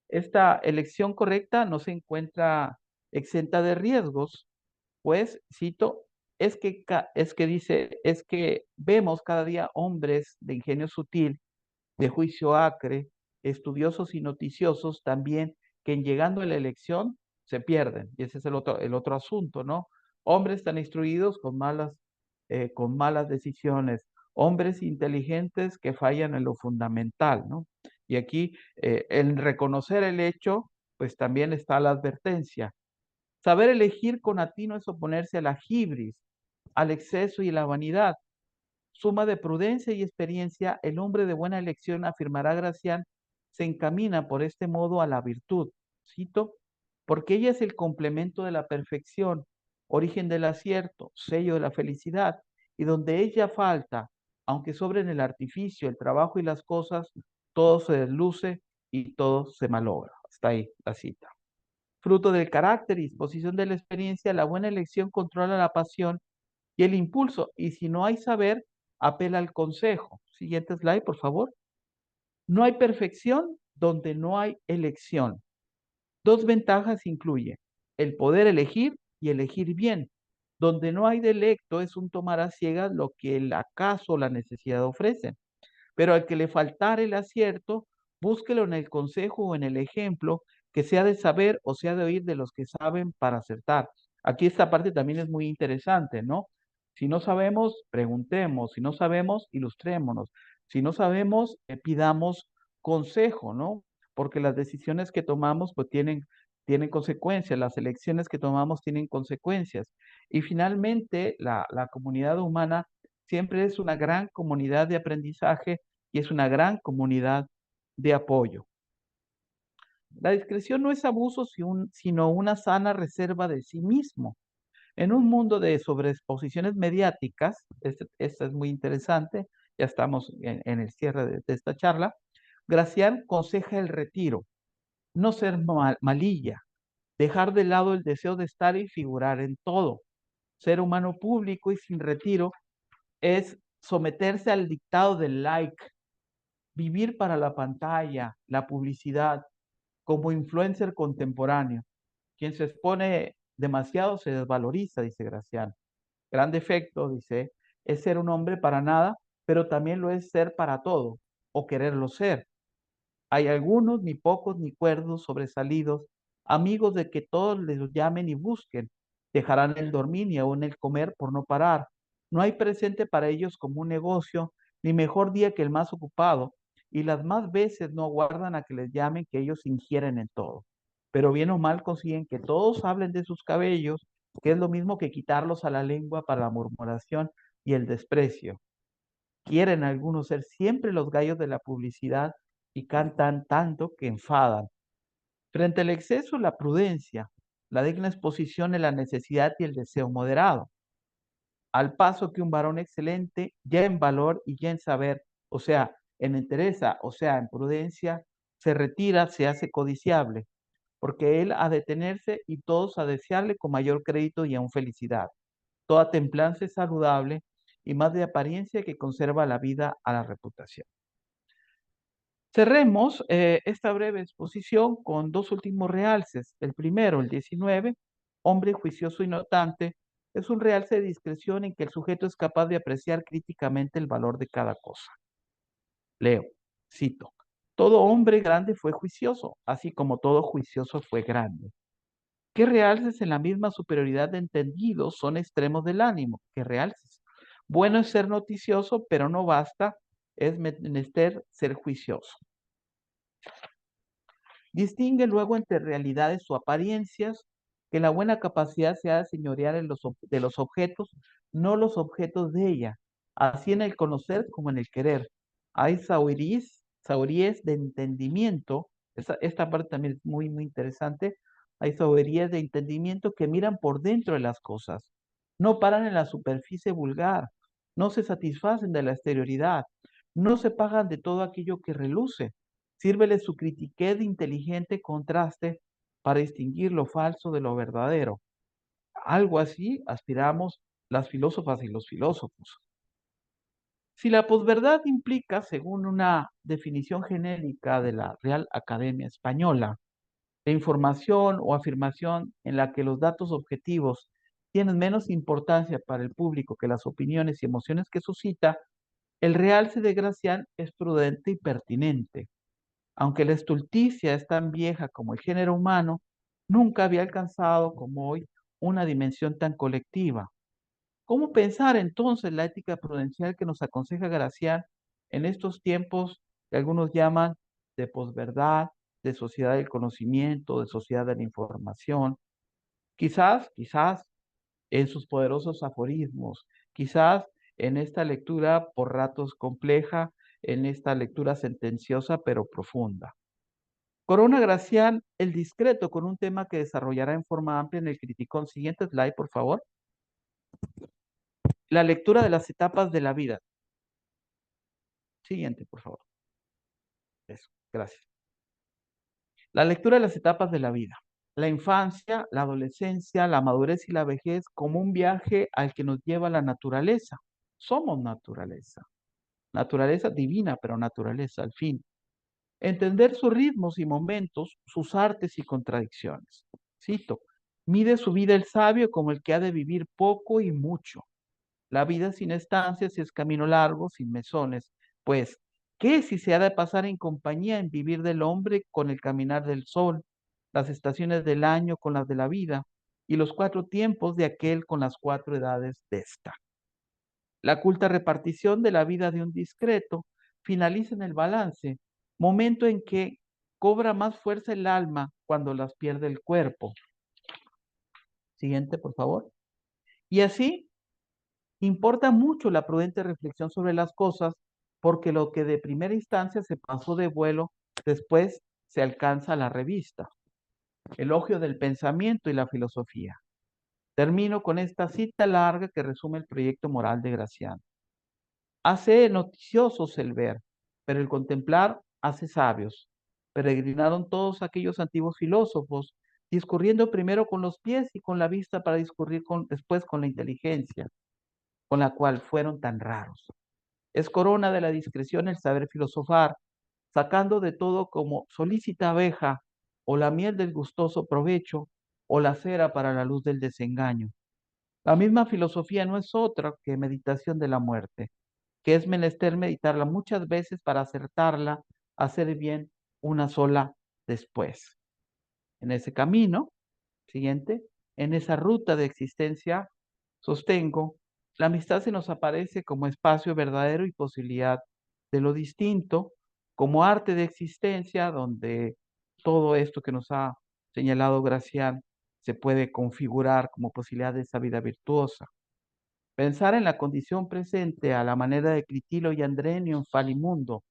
Esta elección correcta no se encuentra exenta de riesgos, pues, cito, es que vemos cada día hombres de ingenio sutil, de juicio acre, estudiosos y noticiosos también, que en llegando a la elección se pierden. Y ese es el otro asunto, ¿no? Hombres tan instruidos con malas decisiones, hombres inteligentes que fallan en lo fundamental, ¿no? Y aquí, en reconocer el hecho, pues también está la advertencia. Saber elegir con atino es oponerse a la hibris, al exceso y la vanidad. Suma de prudencia y experiencia, el hombre de buena elección, afirmará Gracián, se encamina por este modo a la virtud. Cito, porque ella es el complemento de la perfección, origen del acierto, sello de la felicidad, y donde ella falta, aunque sobren el artificio, el trabajo y las cosas, todo se desluce y todo se malogra. Hasta ahí la cita. Fruto del carácter y disposición de la experiencia, la buena elección controla la pasión y el impulso, y si no hay saber, apela al consejo. Siguiente slide, por favor. No hay perfección donde no hay elección. Dos ventajas incluye el poder elegir y elegir bien. Donde no hay delecto es un tomar a ciegas lo que el acaso o la necesidad ofrecen. Pero al que le faltare el acierto, búsquelo en el consejo o en el ejemplo, que sea de saber o sea de oír de los que saben para acertar. Aquí esta parte también es muy interesante, ¿no? Si no sabemos, preguntemos. Si no sabemos, ilustrémonos. Si no sabemos, pidamos consejo, ¿no? Porque las decisiones que tomamos, pues tienen consecuencias, las elecciones que tomamos tienen consecuencias. Y finalmente, la comunidad humana siempre es una gran comunidad de aprendizaje y es una gran comunidad de apoyo. La discreción no es abuso, sino una sana reserva de sí mismo. En un mundo de sobreexposiciones mediáticas, esta es muy interesante, ya estamos en el cierre de esta charla, Gracián aconseja el retiro, no ser malilla, dejar de lado el deseo de estar y figurar en todo. Ser humano público y sin retiro es someterse al dictado del like, vivir para la pantalla, la publicidad, como influencer contemporáneo. Quien se expone demasiado se desvaloriza, dice Gracián. Gran defecto, dice, es ser un hombre para nada, pero también lo es ser para todo, o quererlo ser. Hay algunos, ni pocos, ni cuerdos, sobresalidos, amigos de que todos les llamen y busquen, dejarán el dormir y aún el comer por no parar. No hay presente para ellos como un negocio, ni mejor día que el más ocupado, y las más veces no aguardan a que les llamen que ellos ingieren en todo. Pero bien o mal consiguen que todos hablen de sus cabellos, que es lo mismo que quitarlos a la lengua para la murmuración y el desprecio. Quieren algunos ser siempre los gallos de la publicidad y cantan tanto que enfadan. Frente al exceso, la prudencia, la digna exposición en la necesidad y el deseo moderado. Al paso que un varón excelente, ya en valor y ya en saber, o sea, en entereza, o sea, en prudencia, se retira, se hace codiciable, porque él ha de tenerse y todos a desearle con mayor crédito y aún felicidad. Toda templanza es saludable y más de apariencia que conserva la vida a la reputación. Cerremos esta breve exposición con dos últimos realces. El primero, el 19, hombre juicioso y notante, es un realce de discreción en que el sujeto es capaz de apreciar críticamente el valor de cada cosa. Leo, cito, todo hombre grande fue juicioso, así como todo juicioso fue grande. ¿Qué realces en la misma superioridad de entendidos son extremos del ánimo? ¿Qué realces? Bueno es ser noticioso, pero no basta, es menester ser juicioso. Distingue luego entre realidades o apariencias, que la buena capacidad se ha de señorear de los objetos, no los objetos de ella, así en el conocer como en el querer. Hay saoríes de entendimiento, esta parte también es muy, muy interesante, hay saoríes de entendimiento que miran por dentro de las cosas, no paran en la superficie vulgar, no se satisfacen de la exterioridad, no se pagan de todo aquello que reluce. Sírvele su critiqué de inteligente contraste para distinguir lo falso de lo verdadero. Algo así aspiramos las filósofas y los filósofos. Si la posverdad implica, según una definición genérica de la Real Academia Española, la información o afirmación en la que los datos objetivos tienen menos importancia para el público que las opiniones y emociones que suscita, el realce de Gracián es prudente y pertinente. Aunque la estulticia es tan vieja como el género humano, nunca había alcanzado como hoy una dimensión tan colectiva. ¿Cómo pensar entonces la ética prudencial que nos aconseja Gracián en estos tiempos que algunos llaman de posverdad, de sociedad del conocimiento, de sociedad de la información? Quizás en sus poderosos aforismos, quizás en esta lectura por ratos compleja, en esta lectura sentenciosa pero profunda. Corona Gracián, el discreto, con un tema que desarrollará en forma amplia en el criticón. Siguiente slide, por favor. La lectura de las etapas de la vida. Siguiente, por favor. Eso, gracias. La lectura de las etapas de la vida. La infancia, la adolescencia, la madurez y la vejez como un viaje al que nos lleva la naturaleza. Somos naturaleza. Naturaleza divina, pero naturaleza al fin. Entender sus ritmos y momentos, sus artes y contradicciones. Cito, mide su vida el sabio como el que ha de vivir poco y mucho. La vida sin estancias es camino largo, sin mesones, pues, ¿qué si se ha de pasar en compañía en vivir del hombre con el caminar del sol, las estaciones del año con las de la vida, y los cuatro tiempos de aquel con las cuatro edades de esta? La culta repartición de la vida de un discreto finaliza en el balance, momento en que cobra más fuerza el alma cuando las pierde el cuerpo. Siguiente, por favor. Y así, importa mucho la prudente reflexión sobre las cosas, porque lo que de primera instancia se pasó de vuelo, después se alcanza a la revista. Elogio del pensamiento y la filosofía. Termino con esta cita larga que resume el proyecto moral de Gracián. Hace noticiosos el ver, pero el contemplar hace sabios. Peregrinaron todos aquellos antiguos filósofos, discurriendo primero con los pies y con la vista para discurrir después con la inteligencia, con la cual fueron tan raros. Es corona de la discreción el saber filosofar, sacando de todo como solícita abeja, o la miel del gustoso provecho, o la cera para la luz del desengaño. La misma filosofía no es otra que meditación de la muerte, que es menester meditarla muchas veces para acertarla, hacer bien una sola después. En ese camino, siguiente, en esa ruta de existencia, sostengo, la amistad se nos aparece como espacio verdadero y posibilidad de lo distinto, como arte de existencia, donde todo esto que nos ha señalado Gracián se puede configurar como posibilidad de esa vida virtuosa. Pensar en la condición presente a la manera de Critilo y Andrenio en Falimundo.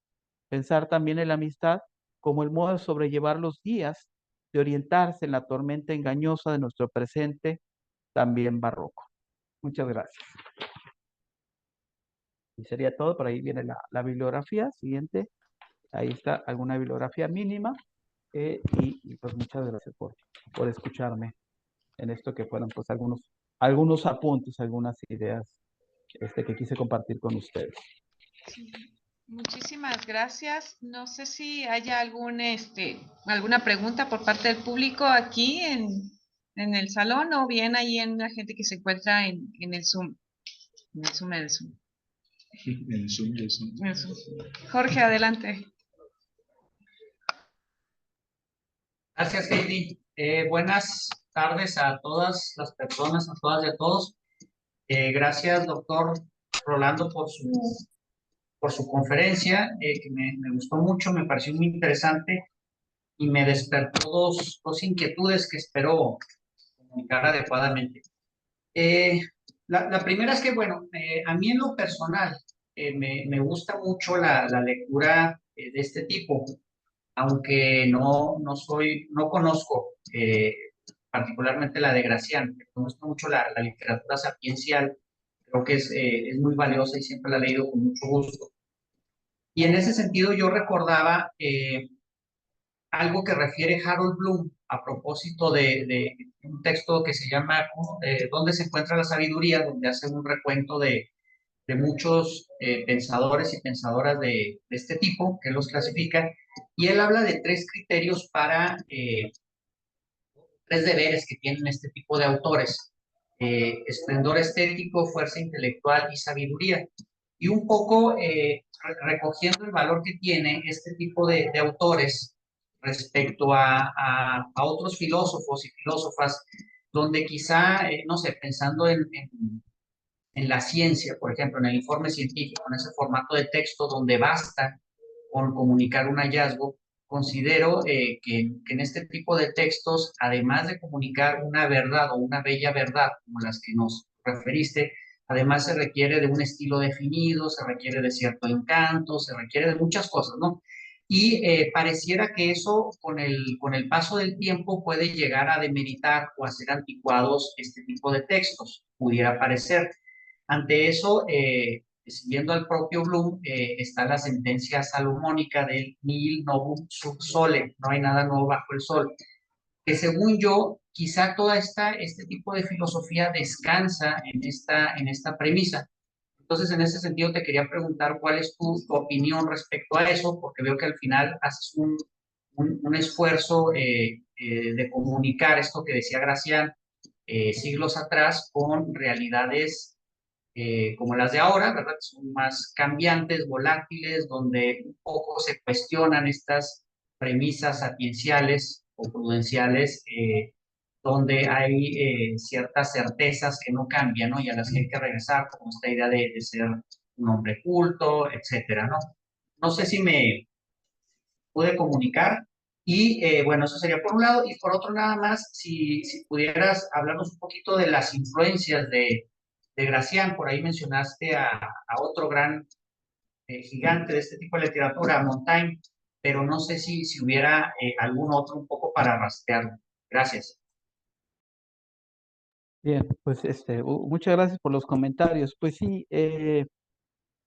Pensar también en la amistad como el modo de sobrellevar los días, de orientarse en la tormenta engañosa de nuestro presente, también barroco. Muchas gracias. Y sería todo, por ahí viene la bibliografía siguiente. Ahí está alguna bibliografía mínima. Y pues muchas gracias por escucharme en esto que fueron pues algunos apuntes, algunas ideas que quise compartir con ustedes. Sí, muchísimas gracias. No sé si haya alguna pregunta por parte del público aquí en el salón o bien ahí en la gente que se encuentra en el Zoom. En el Zoom, en el Zoom. En el Zoom, el Zoom. En el Zoom. Jorge, adelante. Gracias, Heidi. Buenas tardes a todas las personas, a todas y a todos. Gracias, doctor Rolando, por su conferencia, que me gustó mucho, me pareció muy interesante y me despertó dos inquietudes que espero comunicar adecuadamente. La primera es que, bueno, a mí en lo personal me gusta mucho la lectura de este tipo, aunque no conozco particularmente la de Gracián. Me gusta mucho la literatura sapiencial, creo que es muy valiosa y siempre la he leído con mucho gusto. Y en ese sentido yo recordaba algo que refiere Harold Bloom a propósito de un texto que se llama ¿Dónde se encuentra la sabiduría?, donde hace un recuento de muchos pensadores y pensadoras de este tipo, que los clasifica, y él habla de tres criterios para, tres deberes que tienen este tipo de autores: esplendor estético, fuerza intelectual y sabiduría. Y un poco recogiendo el valor que tiene este tipo de autores respecto a otros filósofos y filósofas, donde quizá, no sé, pensando en la ciencia, por ejemplo, en el informe científico, en ese formato de texto donde basta con comunicar un hallazgo, considero que en este tipo de textos, además de comunicar una verdad o una bella verdad, como las que nos referiste, además se requiere de un estilo definido, se requiere de cierto encanto, se requiere de muchas cosas, ¿no? Y pareciera que eso con el paso del tiempo puede llegar a demeritar o a ser anticuados este tipo de textos, pudiera parecer. Ante eso, siguiendo al propio Bloom, está la sentencia salomónica del nihil novum sub sole, no hay nada nuevo bajo el sol, que según yo, quizá este tipo de filosofía descansa en esta premisa. Entonces, en ese sentido, te quería preguntar cuál es tu opinión respecto a eso, porque veo que al final haces un esfuerzo de comunicar esto que decía Gracián siglos atrás con realidades como las de ahora, ¿verdad? Que son más cambiantes, volátiles, donde un poco se cuestionan estas premisas sapienciales o prudenciales, donde hay ciertas certezas que no cambian, ¿no? Y a las que hay que regresar, como esta idea de ser un hombre culto, etcétera, ¿no? No sé si me pude comunicar. Y bueno, eso sería por un lado. Y por otro, nada más, si pudieras hablarnos un poquito de las influencias de Gracián. Por ahí mencionaste a otro gran gigante de este tipo de literatura, Montaigne, pero no sé si hubiera algún otro un poco para rastrearlo. Gracias. Bien, pues muchas gracias por los comentarios. Pues sí,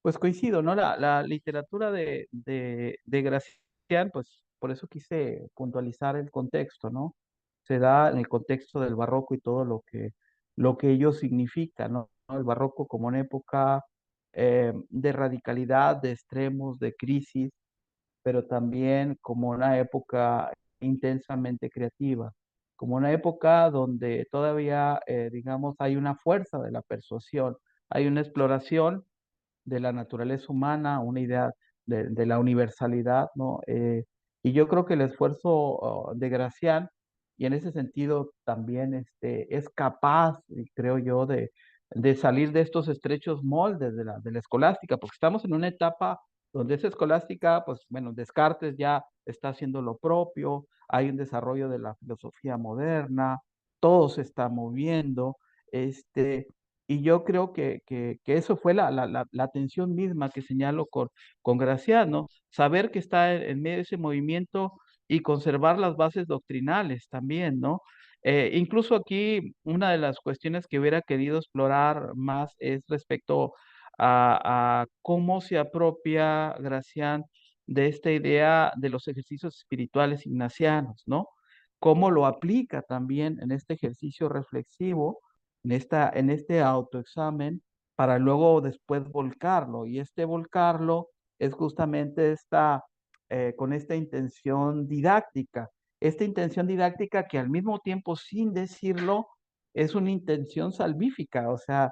pues coincido, ¿no? La literatura de Gracián, pues por eso quise puntualizar el contexto, ¿no? Se da en el contexto del barroco y todo lo que ello significa, ¿no? El barroco como una época de radicalidad, de extremos, de crisis, pero también como una época intensamente creativa, como una época donde todavía, digamos, hay una fuerza de la persuasión, hay una exploración de la naturaleza humana, una idea de la universalidad, ¿no? Y yo creo que el esfuerzo de Gracián y en ese sentido también es capaz, creo yo, de salir de estos estrechos moldes de la escolástica, porque estamos en una etapa donde esa escolástica, pues bueno, Descartes ya está haciendo lo propio, hay un desarrollo de la filosofía moderna, todo se está moviendo, este, y yo creo que eso fue la tensión misma que señalo con Graciano, saber que está en medio de ese movimiento y conservar las bases doctrinales también, ¿no? Incluso aquí una de las cuestiones que hubiera querido explorar más es respecto a cómo se apropia Gracián de esta idea de los ejercicios espirituales ignacianos, ¿no? Cómo lo aplica también en este ejercicio reflexivo, en este autoexamen, para luego después volcarlo. Y este volcarlo es justamente con esta intención didáctica. Esta intención didáctica que al mismo tiempo, sin decirlo, es una intención salvífica. O sea,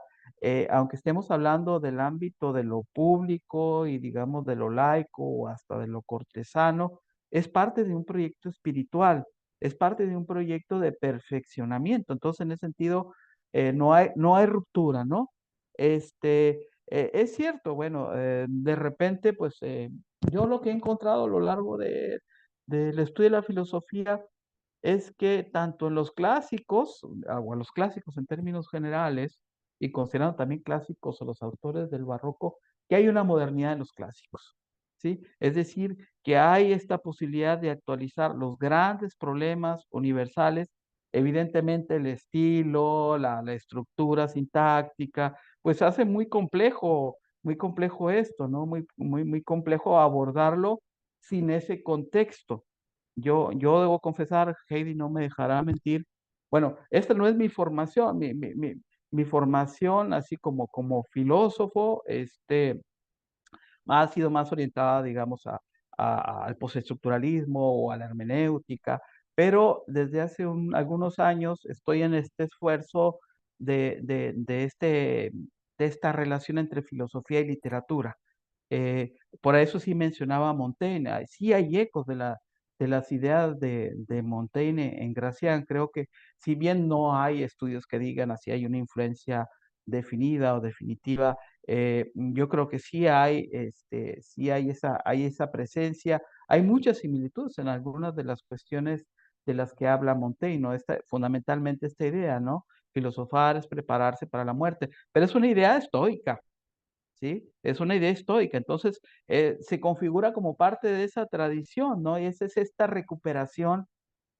aunque estemos hablando del ámbito de lo público y digamos de lo laico o hasta de lo cortesano, es parte de un proyecto espiritual, es parte de un proyecto de perfeccionamiento. Entonces, en ese sentido, no hay ruptura, ¿no? Es cierto, bueno, de repente, pues yo lo que he encontrado a lo largo del estudio de la filosofía es que tanto en los clásicos, o a los clásicos en términos generales, y considerando también clásicos a los autores del barroco, que hay una modernidad en los clásicos, ¿sí? Es decir, que hay esta posibilidad de actualizar los grandes problemas universales, evidentemente el estilo, la estructura sintáctica, pues hace muy complejo esto, ¿no? Muy complejo abordarlo sin ese contexto. Yo debo confesar, Heidi no me dejará mentir. Bueno, esta no es mi formación, mi formación así como filósofo, ha sido más orientada, digamos, al postestructuralismo o a la hermenéutica, pero desde hace algunos años estoy en este esfuerzo de esta relación entre filosofía y literatura. Eh, por eso sí mencionaba a Montaigne. Sí hay ecos de las ideas de Montaigne en Gracián. Creo que si bien no hay estudios que digan así hay una influencia definida o definitiva, yo creo que sí hay esa presencia. Hay muchas similitudes en algunas de las cuestiones de las que habla Montaigne, ¿no? Fundamentalmente esta idea, ¿no? Filosofar es prepararse para la muerte, pero es una idea estoica. ¿Sí? Es una idea estoica, entonces se configura como parte de esa tradición, ¿no? Y esa es esta recuperación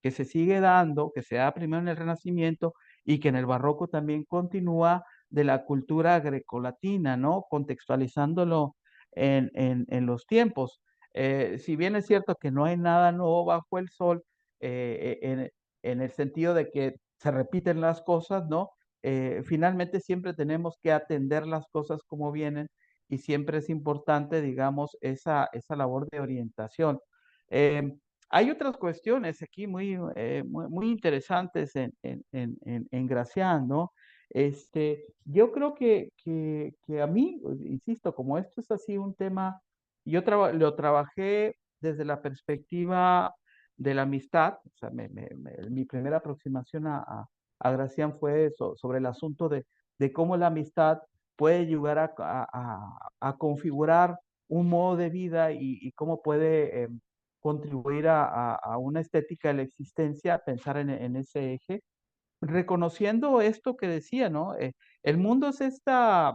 que se sigue dando, que se da primero en el Renacimiento y que en el Barroco también continúa de la cultura grecolatina, ¿no? Contextualizándolo en los tiempos. Si bien es cierto que no hay nada nuevo bajo el sol, en el sentido de que se repiten las cosas, ¿no? Finalmente siempre tenemos que atender las cosas como vienen y siempre es importante, digamos, esa labor de orientación. Em, Hay otras cuestiones aquí muy interesantes en Gracián, ¿no? Yo creo que a mí, insisto, como esto es así un tema, lo trabajé desde la perspectiva de la amistad, o sea, mi primera aproximación a Gracián fue sobre el asunto de cómo la amistad puede llegar a configurar un modo de vida y cómo puede contribuir a una estética de la existencia, pensar en ese eje, reconociendo esto que decía, ¿no? El mundo es esta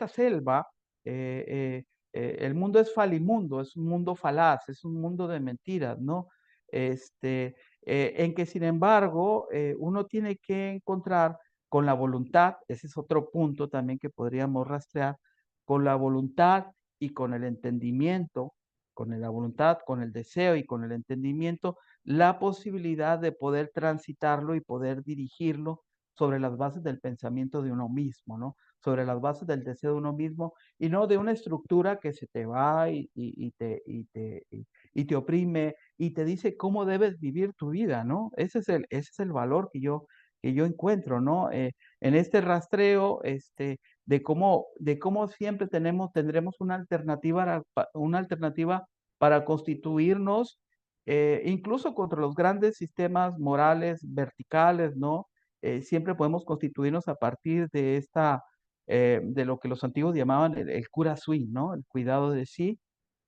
selva, el mundo es falimundo, es un mundo falaz, es un mundo de mentiras, ¿no? Este, en que sin embargo uno tiene que encontrar con la voluntad, ese es otro punto también que podríamos rastrear, con la voluntad y con el entendimiento, con la voluntad, con el deseo y con el entendimiento, la posibilidad de poder transitarlo y poder dirigirlo sobre las bases del pensamiento de uno mismo, ¿no? Sobre las bases del deseo de uno mismo y no de una estructura que se te va y te oprime y te dice cómo debes vivir tu vida, ¿no? Ese es el valor que yo encuentro, ¿no? En este rastreo, de cómo siempre tendremos una alternativa para constituirnos incluso contra los grandes sistemas morales verticales, ¿no? Siempre podemos constituirnos a partir de de lo que los antiguos llamaban el cura sui, ¿no? El cuidado de sí,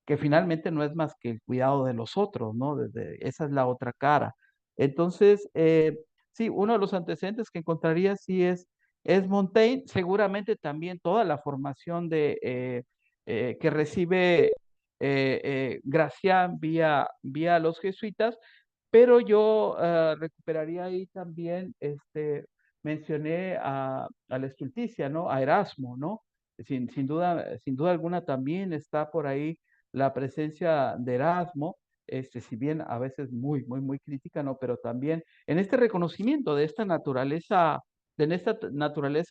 que finalmente no es más que el cuidado de los otros, ¿no? Esa es la otra cara. Entonces, sí, uno de los antecedentes que encontraría sí es Montaigne, seguramente también toda la formación que recibe Gracián vía los jesuitas, pero yo recuperaría ahí también, mencioné a la Estulticia, ¿no? A Erasmo, ¿no? Sin duda alguna también está por ahí la presencia de Erasmo, si bien a veces muy crítica, ¿no? Pero también en este reconocimiento de esta naturaleza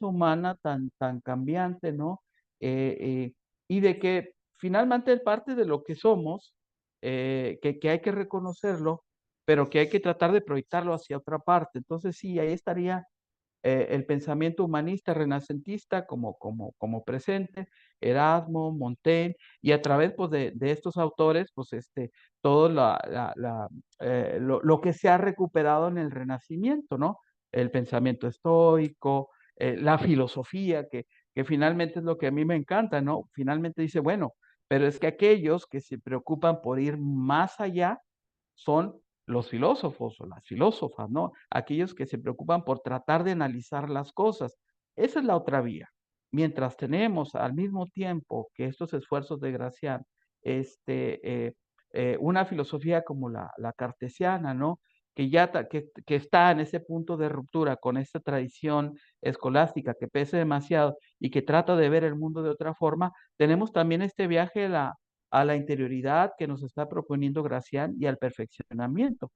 humana tan cambiante, ¿no? Y de que finalmente parte de lo que somos, que hay que reconocerlo, pero que hay que tratar de proyectarlo hacia otra parte. Entonces, sí, ahí estaría el pensamiento humanista renacentista como presente, Erasmo, Montaigne, y a través pues, de estos autores, pues todo lo que se ha recuperado en el Renacimiento, ¿no? El pensamiento estoico, la filosofía, que finalmente es lo que a mí me encanta, ¿no? Finalmente dice, bueno, pero es que aquellos que se preocupan por ir más allá son los filósofos o las filósofas, ¿no? Aquellos que se preocupan por tratar de analizar las cosas. Esa es la otra vía. Mientras tenemos al mismo tiempo que estos esfuerzos de Gracián, una filosofía como la cartesiana, ¿no? Que está en ese punto de ruptura con esta tradición escolástica que pesa demasiado y que trata de ver el mundo de otra forma, tenemos también este viaje a la interioridad que nos está proponiendo Gracián y al perfeccionamiento.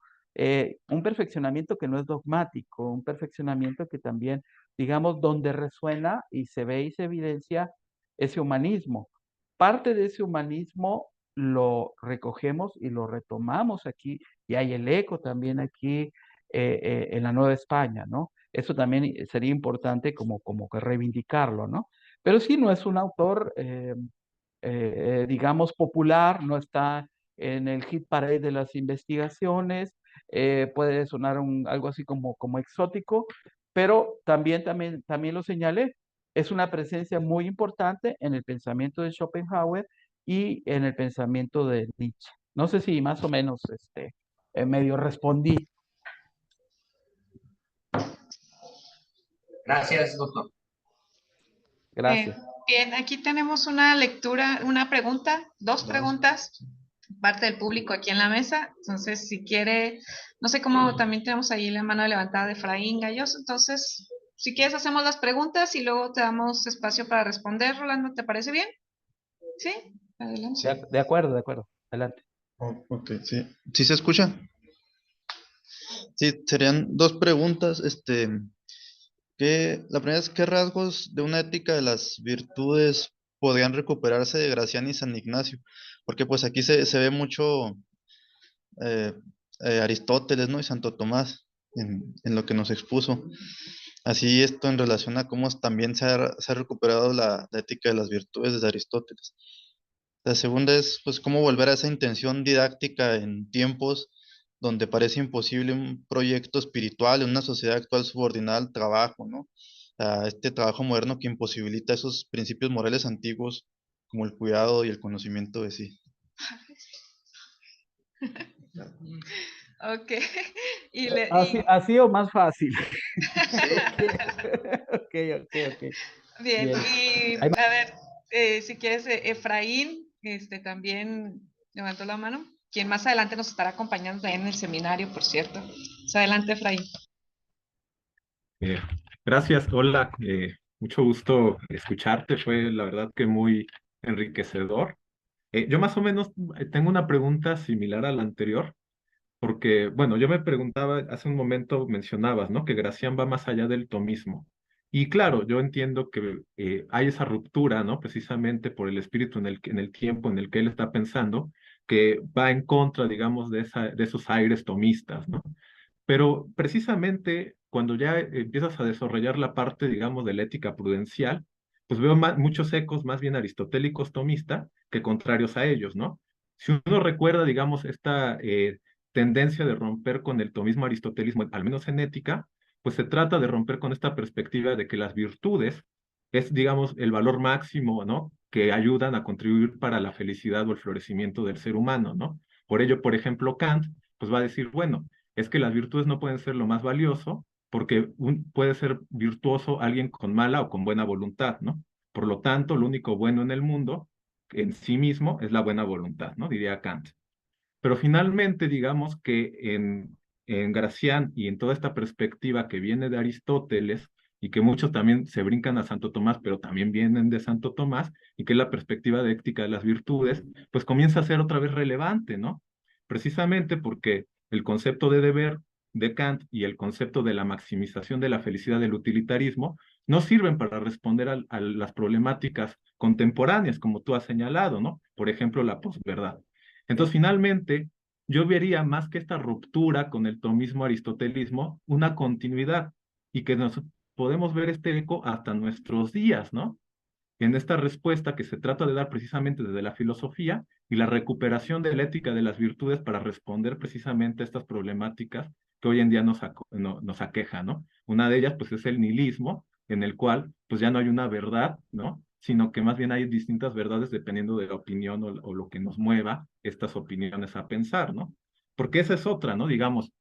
Un perfeccionamiento que no es dogmático, un perfeccionamiento que también, digamos, donde resuena y se ve y se evidencia ese humanismo. Parte de ese humanismo lo recogemos y lo retomamos aquí, y hay el eco también aquí en la Nueva España, ¿no? Eso también sería importante como que reivindicarlo, ¿no? Pero sí, no es un autor digamos, popular, no está en el hit parade de las investigaciones, puede sonar algo así como exótico, pero también lo señalé, es una presencia muy importante en el pensamiento de Schopenhauer y en el pensamiento de Nietzsche. No sé si más o menos medio respondí. Gracias, doctor. Gracias. Bien, aquí tenemos una lectura, una pregunta, dos preguntas, parte del público aquí en la mesa. Entonces, si quiere, no sé cómo también tenemos ahí la mano levantada de Efraín Galloso. Entonces, si quieres, hacemos las preguntas y luego te damos espacio para responder. Rolando, ¿te parece bien? Sí, adelante. De acuerdo, de acuerdo. Adelante. Ok, sí. ¿Sí se escucha? Sí, serían dos preguntas. La primera es, ¿qué rasgos de una ética de las virtudes podrían recuperarse de Gracián y San Ignacio? Porque pues aquí se ve mucho eh, Aristóteles, ¿no? Y Santo Tomás en lo que nos expuso. Así esto en relación a cómo también se ha recuperado la ética de las virtudes desde Aristóteles. La segunda es, pues, cómo volver a esa intención didáctica en tiempos donde parece imposible un proyecto espiritual en una sociedad actual subordinada al trabajo, ¿no? A este trabajo moderno que imposibilita esos principios morales antiguos como el cuidado y el conocimiento de sí. Ok. Así o más fácil. Ok. Bien, Bien. y Ahí va. a ver, si quieres, Efraín, también levantó la mano, quien más adelante nos estará acompañando también en el seminario, por cierto. Pues adelante, Efraín. Eh, Gracias, hola, mucho gusto escucharte, fue la verdad que muy enriquecedor. Yo más o menos tengo una pregunta similar a la anterior, porque, bueno, yo me preguntaba, hace un momento mencionabas, ¿no? Que Gracián va más allá del tomismo. Y claro, yo entiendo que hay esa ruptura, ¿no? Precisamente por el espíritu en el tiempo en el que él está pensando, que va en contra, digamos, de esos aires tomistas, ¿no? Pero precisamente cuando ya empiezas a desarrollar la parte, digamos, de la ética prudencial, pues veo muchos ecos más bien aristotélicos tomista que contrarios a ellos, ¿no? Si uno recuerda, digamos, esta tendencia de romper con el tomismo aristotelismo, al menos en ética, pues se trata de romper con esta perspectiva de que las virtudes es, digamos, el valor máximo, ¿no? Que ayudan a contribuir para la felicidad o el florecimiento del ser humano, ¿no? Por ello, por ejemplo, Kant, pues va a decir, bueno, es que las virtudes no pueden ser lo más valioso, porque puede ser virtuoso alguien con mala o con buena voluntad, ¿no? Por lo tanto, lo único bueno en el mundo en sí mismo es la buena voluntad, ¿no? Diría Kant. Pero finalmente, digamos que en Gracián y en toda esta perspectiva que viene de Aristóteles, y que muchos también se brincan a Santo Tomás, pero también vienen de Santo Tomás, y que es la perspectiva de ética de las virtudes, pues comienza a ser otra vez relevante, ¿no? Precisamente porque el concepto de deber de Kant y el concepto de la maximización de la felicidad del utilitarismo no sirven para responder a las problemáticas contemporáneas, como tú has señalado, ¿no? Por ejemplo, la posverdad. Entonces, finalmente, yo vería más que esta ruptura con el tomismo aristotelismo, una continuidad y que nos podemos ver este eco hasta nuestros días, ¿no? En esta respuesta que se trata de dar precisamente desde la filosofía y la recuperación de la ética de las virtudes para responder precisamente a estas problemáticas que hoy en día nos aquejan, ¿no? Una de ellas, pues, es el nihilismo, en el cual, pues, ya no hay una verdad, ¿no? Sino que más bien hay distintas verdades dependiendo de la opinión o lo que nos mueva estas opiniones a pensar, ¿no? Porque esa es otra, ¿no? Digamos,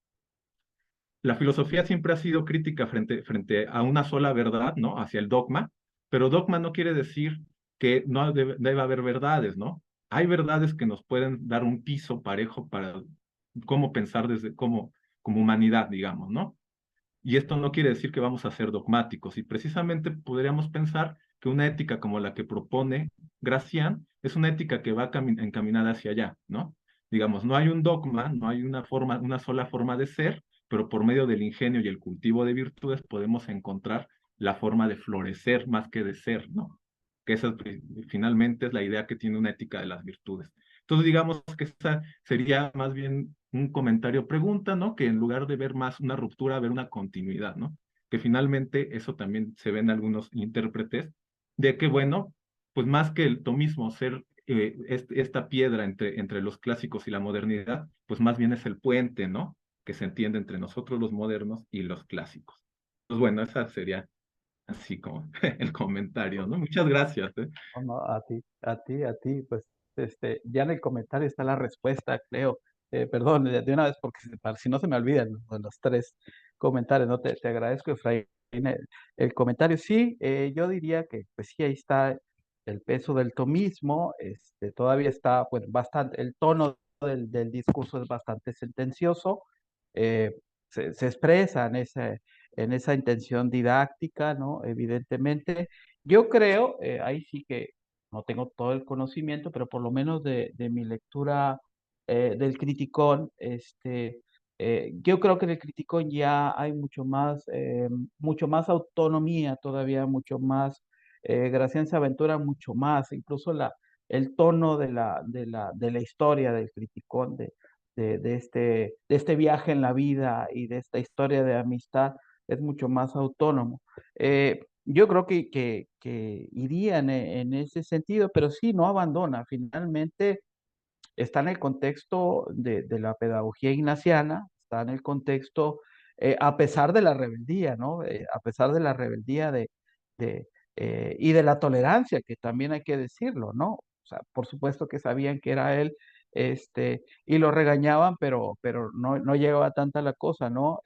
la filosofía siempre ha sido crítica frente a una sola verdad, ¿no? Hacia el dogma, pero dogma no quiere decir que no debe haber verdades, ¿no? Hay verdades que nos pueden dar un piso parejo para cómo pensar como humanidad, digamos, ¿no? Y esto no quiere decir que vamos a ser dogmáticos, y precisamente podríamos pensar que una ética como la que propone Gracián es una ética que va encaminada hacia allá, ¿no? Digamos, no hay un dogma, no hay una sola forma de ser, pero por medio del ingenio y el cultivo de virtudes podemos encontrar la forma de florecer más que de ser, ¿no? Que esa finalmente es la idea que tiene una ética de las virtudes. Entonces, digamos que esa sería más bien un comentario pregunta, ¿no? Que en lugar de ver más una ruptura, ver una continuidad, ¿no? Que finalmente eso también se ve en algunos intérpretes, de que, bueno, pues más que el tomismo ser esta piedra entre los clásicos y la modernidad, pues más bien es el puente, ¿no? Que se entiende entre nosotros los modernos y los clásicos. Pues bueno, esa sería así como el comentario, ¿no? Muchas gracias, ¿eh? No, no, a ti, pues, ya en el comentario está la respuesta, creo. Perdón, de una vez, porque si no se me olvidan los tres comentarios, ¿no? Te agradezco, Efraín, el comentario. Sí, yo diría que, pues sí, ahí está el peso del tomismo, todavía está, bueno, bastante, el tono del discurso es bastante sentencioso, eh, se expresa en esa intención didáctica, ¿no? Evidentemente. Yo creo, ahí sí que no tengo todo el conocimiento, pero por lo menos de mi lectura del Criticón, yo creo que en el Criticón ya hay mucho más autonomía todavía, mucho más, Gracián se aventura mucho más, incluso el tono de la historia del Criticón, de este viaje en la vida y de esta historia de amistad es mucho más autónomo. Yo creo que iría en ese sentido, pero sí, no abandona. Finalmente está en el contexto de la pedagogía ignaciana, está en el contexto, a pesar de la rebeldía, ¿no? A pesar de la rebeldía de, y de la tolerancia, que también hay que decirlo, ¿no? O sea, por supuesto que sabían que era él, y lo regañaban, pero no llegaba tanta la cosa, ¿no?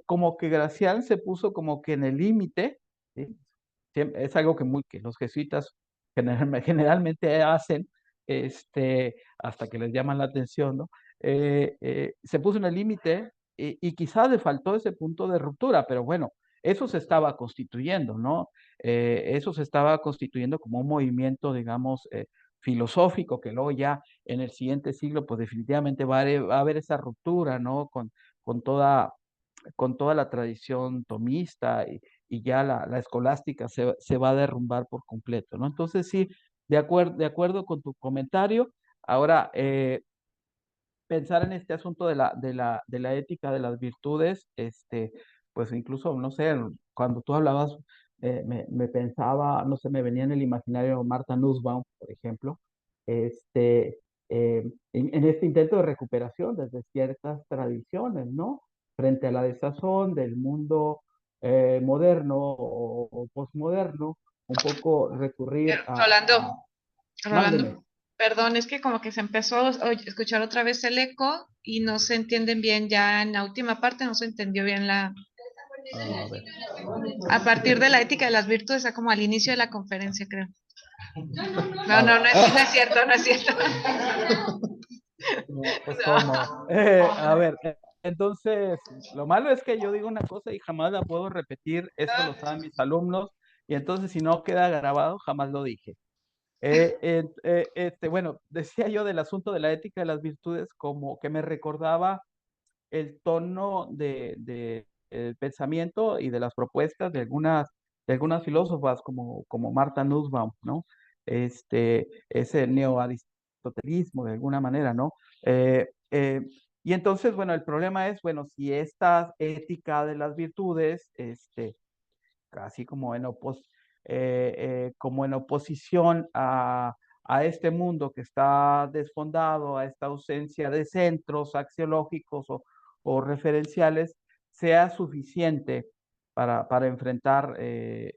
Como que Gracián se puso como que en el límite, ¿sí? Es algo que los jesuitas generalmente hacen, hasta que les llaman la atención, ¿no? Se puso en el límite y quizás le faltó ese punto de ruptura, pero bueno, eso se estaba constituyendo, ¿no? Eso se estaba constituyendo como un movimiento, digamos, filosófico, que luego ya en el siguiente siglo, pues definitivamente va a haber esa ruptura, ¿no? Con toda, con toda la tradición tomista y ya la escolástica se va a derrumbar por completo, ¿no? Entonces sí, de acuerdo con tu comentario. Ahora, pensar en este asunto de la ética de las virtudes, pues incluso, no sé, cuando tú hablabas, me pensaba, no sé, me venía en el imaginario Martha Nussbaum, por ejemplo, este, en este intento de recuperación desde ciertas tradiciones, ¿no? Frente a la desazón del mundo moderno o posmoderno, un poco recurrir Rolando, mándeme. Rolando, perdón, es que como que se empezó a escuchar otra vez el eco y no se entienden bien, ya en la última parte no se entendió bien A ver. a partir de la ética de las virtudes, como al inicio de la conferencia, creo. No, A ver. no es cierto, no es cierto. Pues No. cómo. A ver, entonces, lo malo es que yo digo una cosa y jamás la puedo repetir. Esto lo saben mis alumnos y entonces si no queda grabado, jamás lo dije. Bueno, decía yo del asunto de la ética de las virtudes como que me recordaba el tono de el pensamiento y de las propuestas de algunas filósofas como Martha Nussbaum, ¿no? Ese neoaristotelismo de alguna manera, ¿no? Eh, eh, y entonces, bueno, el problema es, bueno, si esta ética de las virtudes, casi como en oposición a este mundo que está desfondado, a esta ausencia de centros axiológicos o referenciales, sea suficiente para enfrentar el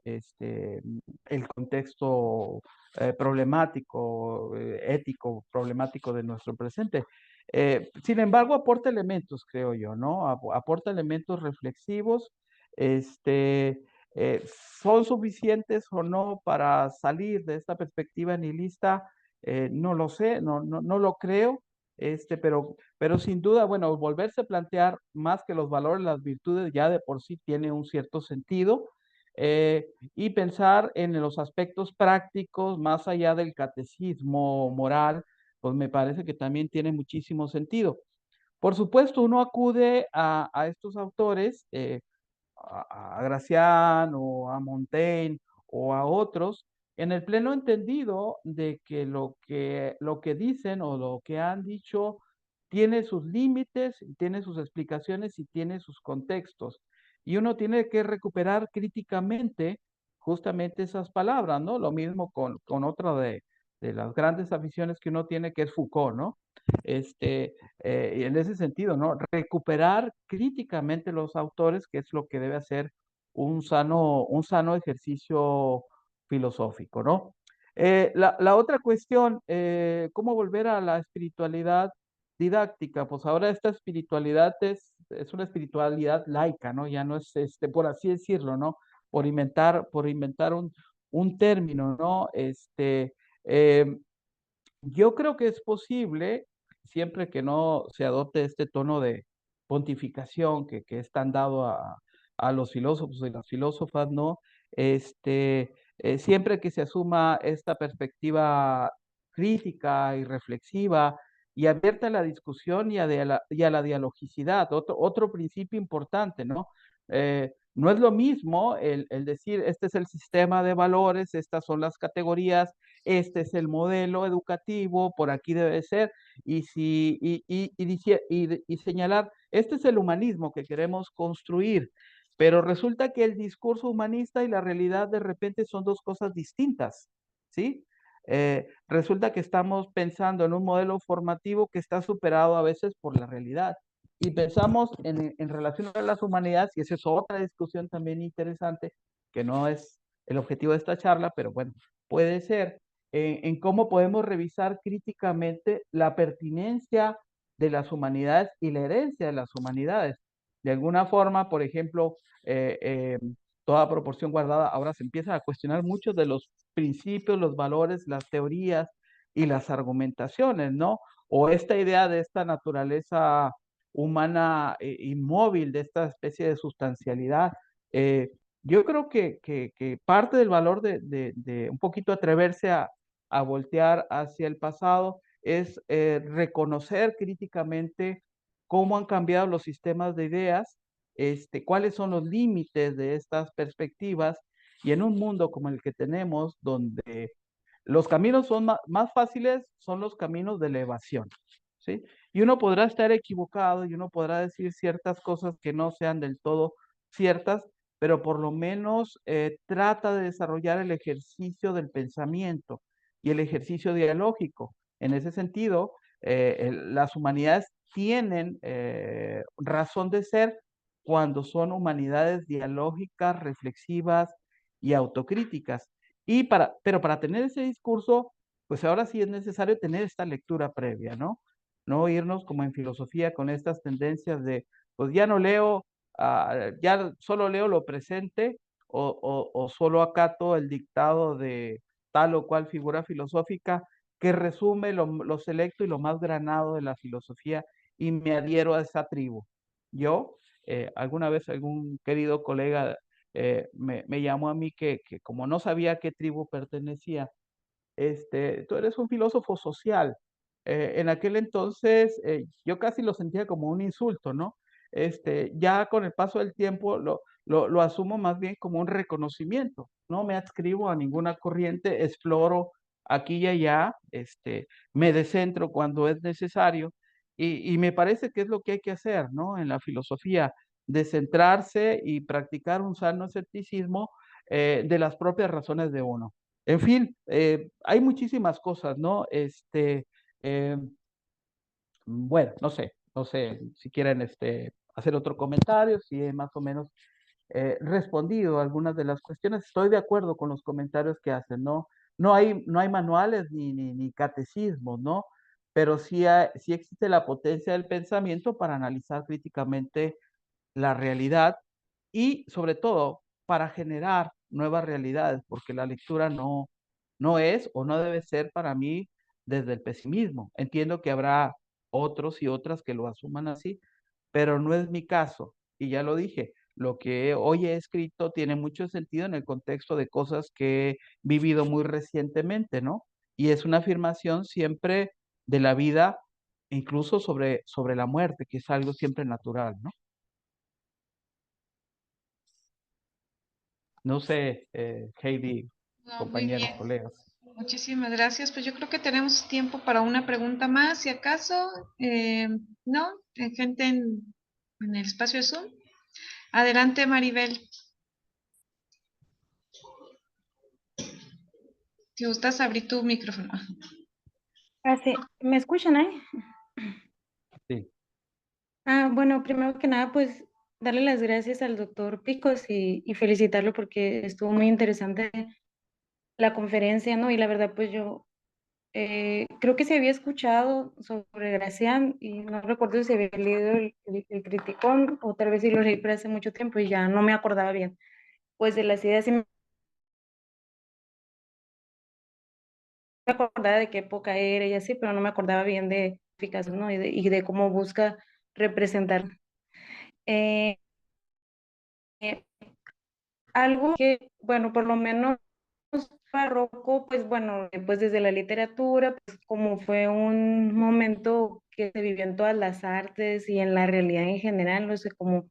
contexto problemático, ético, problemático de nuestro presente. Sin embargo, aporta elementos, creo yo, ¿no? Aporta elementos reflexivos, este, eh, ¿son suficientes o no para salir de esta perspectiva nihilista? No lo sé, no lo creo, pero sin duda, bueno, volverse a plantear más que los valores, las virtudes ya de por sí tiene un cierto sentido, y pensar en los aspectos prácticos más allá del catecismo moral, pues me parece que también tiene muchísimo sentido. Por supuesto, uno acude a estos autores, a Gracián o a Montaigne o a otros, en el pleno entendido de que lo que dicen o lo que han dicho tiene sus límites, tiene sus explicaciones y tiene sus contextos. Y uno tiene que recuperar críticamente justamente esas palabras, ¿no? Lo mismo con otra de las grandes aficiones que uno tiene, que es Foucault, ¿no? Y en ese sentido, ¿no? Recuperar críticamente los autores, que es lo que debe hacer un sano ejercicio filosófico, ¿no? La otra cuestión, ¿cómo volver a la espiritualidad didáctica? Pues ahora esta espiritualidad es una espiritualidad laica, ¿no? Ya no es, por así decirlo, ¿no? Por inventar un término, ¿no? Eh, yo creo que es posible, siempre que no se adopte este tono de pontificación que es tan dado a los filósofos y las filósofas, ¿no? Siempre que se asuma esta perspectiva crítica y reflexiva y abierta a la discusión y a la dialogicidad, otro principio importante, ¿no? No es lo mismo el decir, este es el sistema de valores, estas son las categorías, este es el modelo educativo, por aquí debe ser, y señalar, este es el humanismo que queremos construir, pero resulta que el discurso humanista y la realidad de repente son dos cosas distintas, ¿sí? Resulta que estamos pensando en un modelo formativo que está superado a veces por la realidad. Y pensamos en relación a las humanidades, y esa es otra discusión también interesante, que no es el objetivo de esta charla, pero bueno, puede ser en cómo podemos revisar críticamente la pertinencia de las humanidades y la herencia de las humanidades. De alguna forma, por ejemplo, eh, eh, toda proporción guardada, ahora se empieza a cuestionar muchos de los principios, los valores, las teorías y las argumentaciones, ¿no? O esta idea de esta naturaleza humana inmóvil, de esta especie de sustancialidad. Yo creo que parte del valor de un poquito atreverse a voltear hacia el pasado es reconocer críticamente cómo han cambiado los sistemas de ideas, cuáles son los límites de estas perspectivas y en un mundo como el que tenemos, donde los caminos son más fáciles, son los caminos de la evasión, ¿sí? Y uno podrá estar equivocado y uno podrá decir ciertas cosas que no sean del todo ciertas, pero por lo menos trata de desarrollar el ejercicio del pensamiento y el ejercicio dialógico. En ese sentido, las humanidades tienen razón de ser cuando son humanidades dialógicas, reflexivas y autocríticas. Pero para tener ese discurso, pues ahora sí es necesario tener esta lectura previa, ¿no? No irnos como en filosofía con estas tendencias de, pues ya no leo, ya solo leo lo presente o solo acato el dictado de tal o cual figura filosófica que resume lo selecto y lo más granado de la filosofía y me adhiero a esa tribu. Yo, alguna vez algún querido colega me llamó a mí que como no sabía a qué tribu pertenecía, tú eres un filósofo social. En aquel entonces yo casi lo sentía como un insulto, ¿no? Ya con el paso del tiempo lo asumo más bien como un reconocimiento. No me adscribo a ninguna corriente, exploro aquí y allá, me descentro cuando es necesario y me parece que es lo que hay que hacer, ¿no? En la filosofía, descentrarse y practicar un sano escepticismo de las propias razones de uno. En fin, hay muchísimas cosas, ¿no? Em, bueno, no sé si quieren hacer otro comentario, si he más o menos respondido a algunas de las cuestiones. Estoy de acuerdo con los comentarios que hacen, ¿no? No hay manuales ni catecismos, ¿no? Pero sí existe la potencia del pensamiento para analizar críticamente la realidad y sobre todo para generar nuevas realidades, porque la lectura no es o no debe ser para mí desde el pesimismo. Entiendo que habrá otros y otras que lo asuman así, pero no es mi caso. Y ya lo dije, lo que hoy he escrito tiene mucho sentido en el contexto de cosas que he vivido muy recientemente, ¿no? Y es una afirmación siempre de la vida, incluso sobre la muerte, que es algo siempre natural, ¿no? No sé, Heidi, No, muy compañeros, bien. colegas. Muchísimas gracias. Pues yo creo que tenemos tiempo para una pregunta más, si acaso. ¿No? Gente en el espacio de Zoom. Adelante, Maribel. Si gustas abrir tu micrófono. Sí, ¿me escuchan ahí? Sí. Bueno, primero que nada, pues darle las gracias al doctor Picos y felicitarlo porque estuvo muy interesante la conferencia, ¿no? Y la verdad, pues yo creo que se había escuchado sobre Gracián y no recuerdo si había leído el Criticón o tal vez sí lo leí pero hace mucho tiempo y ya no me acordaba bien. Pues de las ideas sí me acordaba de qué época era y así, pero no me acordaba bien de eficacia, ¿no? Y de cómo busca representar. Eh, eh, Algo que, bueno, por lo menos barroco, pues bueno, pues desde la literatura, pues como fue un momento que se vivió en todas las artes y en la realidad en general, no sé, como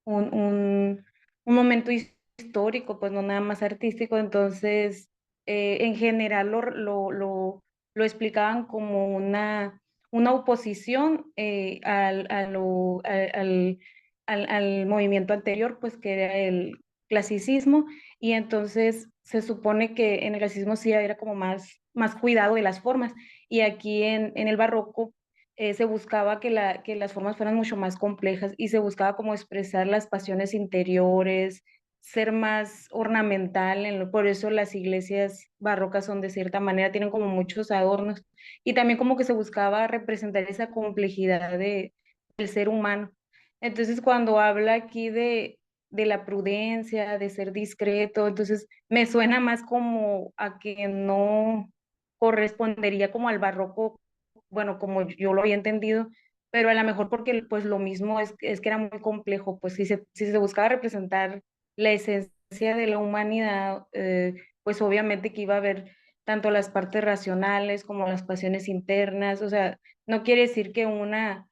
un, un, un momento histórico, pues no nada más artístico, entonces en general lo explicaban como una oposición al movimiento anterior, pues que era el clasicismo, y entonces se supone que en el clasicismo sí era como más cuidado de las formas, y aquí en el barroco se buscaba que las formas fueran mucho más complejas y se buscaba como expresar las pasiones interiores, ser más ornamental, por eso las iglesias barrocas son de cierta manera, tienen como muchos adornos y también como que se buscaba representar esa complejidad del ser humano. Entonces cuando habla aquí de la prudencia, de ser discreto, entonces me suena más como a que no correspondería como al barroco, bueno, como yo lo había entendido, pero a lo mejor porque pues lo mismo es que era muy complejo, pues si se buscaba representar la esencia de la humanidad, pues obviamente que iba a haber tanto las partes racionales como las pasiones internas, o sea, no quiere decir que una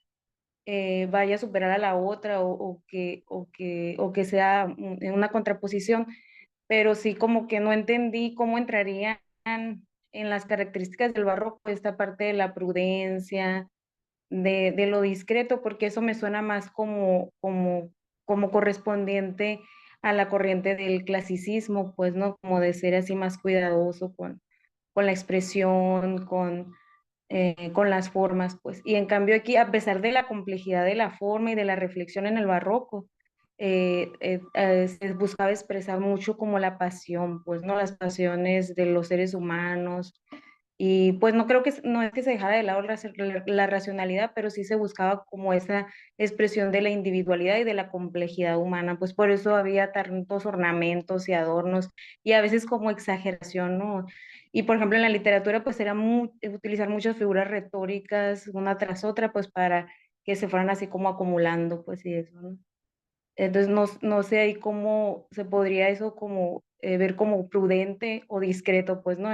vaya a superar a la otra o que sea en una contraposición, pero sí como que no entendí cómo entrarían en las características del barroco esta parte de la prudencia, de lo discreto, porque eso me suena más como correspondiente a la corriente del clasicismo, pues, ¿no? Como de ser así más cuidadoso con la expresión, con las formas, pues. Y en cambio aquí, a pesar de la complejidad de la forma y de la reflexión en el barroco, se buscaba expresar mucho como la pasión, pues, ¿no? Las pasiones de los seres humanos. Y pues no creo que, no es que se dejara de lado la racionalidad, pero sí se buscaba como esa expresión de la individualidad y de la complejidad humana, pues por eso había tantos ornamentos y adornos y a veces como exageración, ¿no? Y por ejemplo en la literatura pues era utilizar muchas figuras retóricas una tras otra, pues para que se fueran así como acumulando, pues y eso, ¿no? Entonces no sé ahí cómo se podría eso como ver como prudente o discreto, pues, ¿no?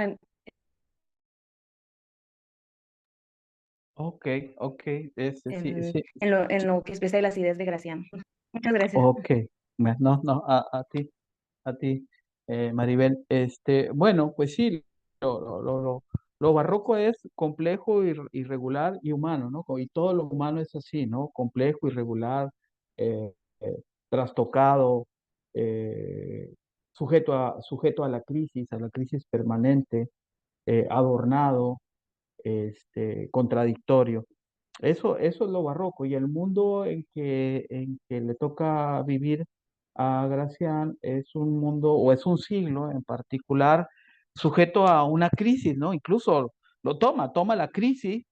Ok, ok, sí, sí, En lo que expresa de las ideas de Graciano. Muchas gracias. ok. No, no, a ti, Maribel. Bueno, pues sí, lo barroco es complejo, irregular y humano, ¿no? Y todo lo humano es así, ¿no? Complejo, irregular, eh, trastocado, eh, sujeto a la crisis permanente, adornado, contradictorio. Eso es lo barroco. Y el mundo en que le toca vivir a Gracián es un mundo, o es un siglo en particular, sujeto a una crisis, ¿no? Incluso toma la crisis,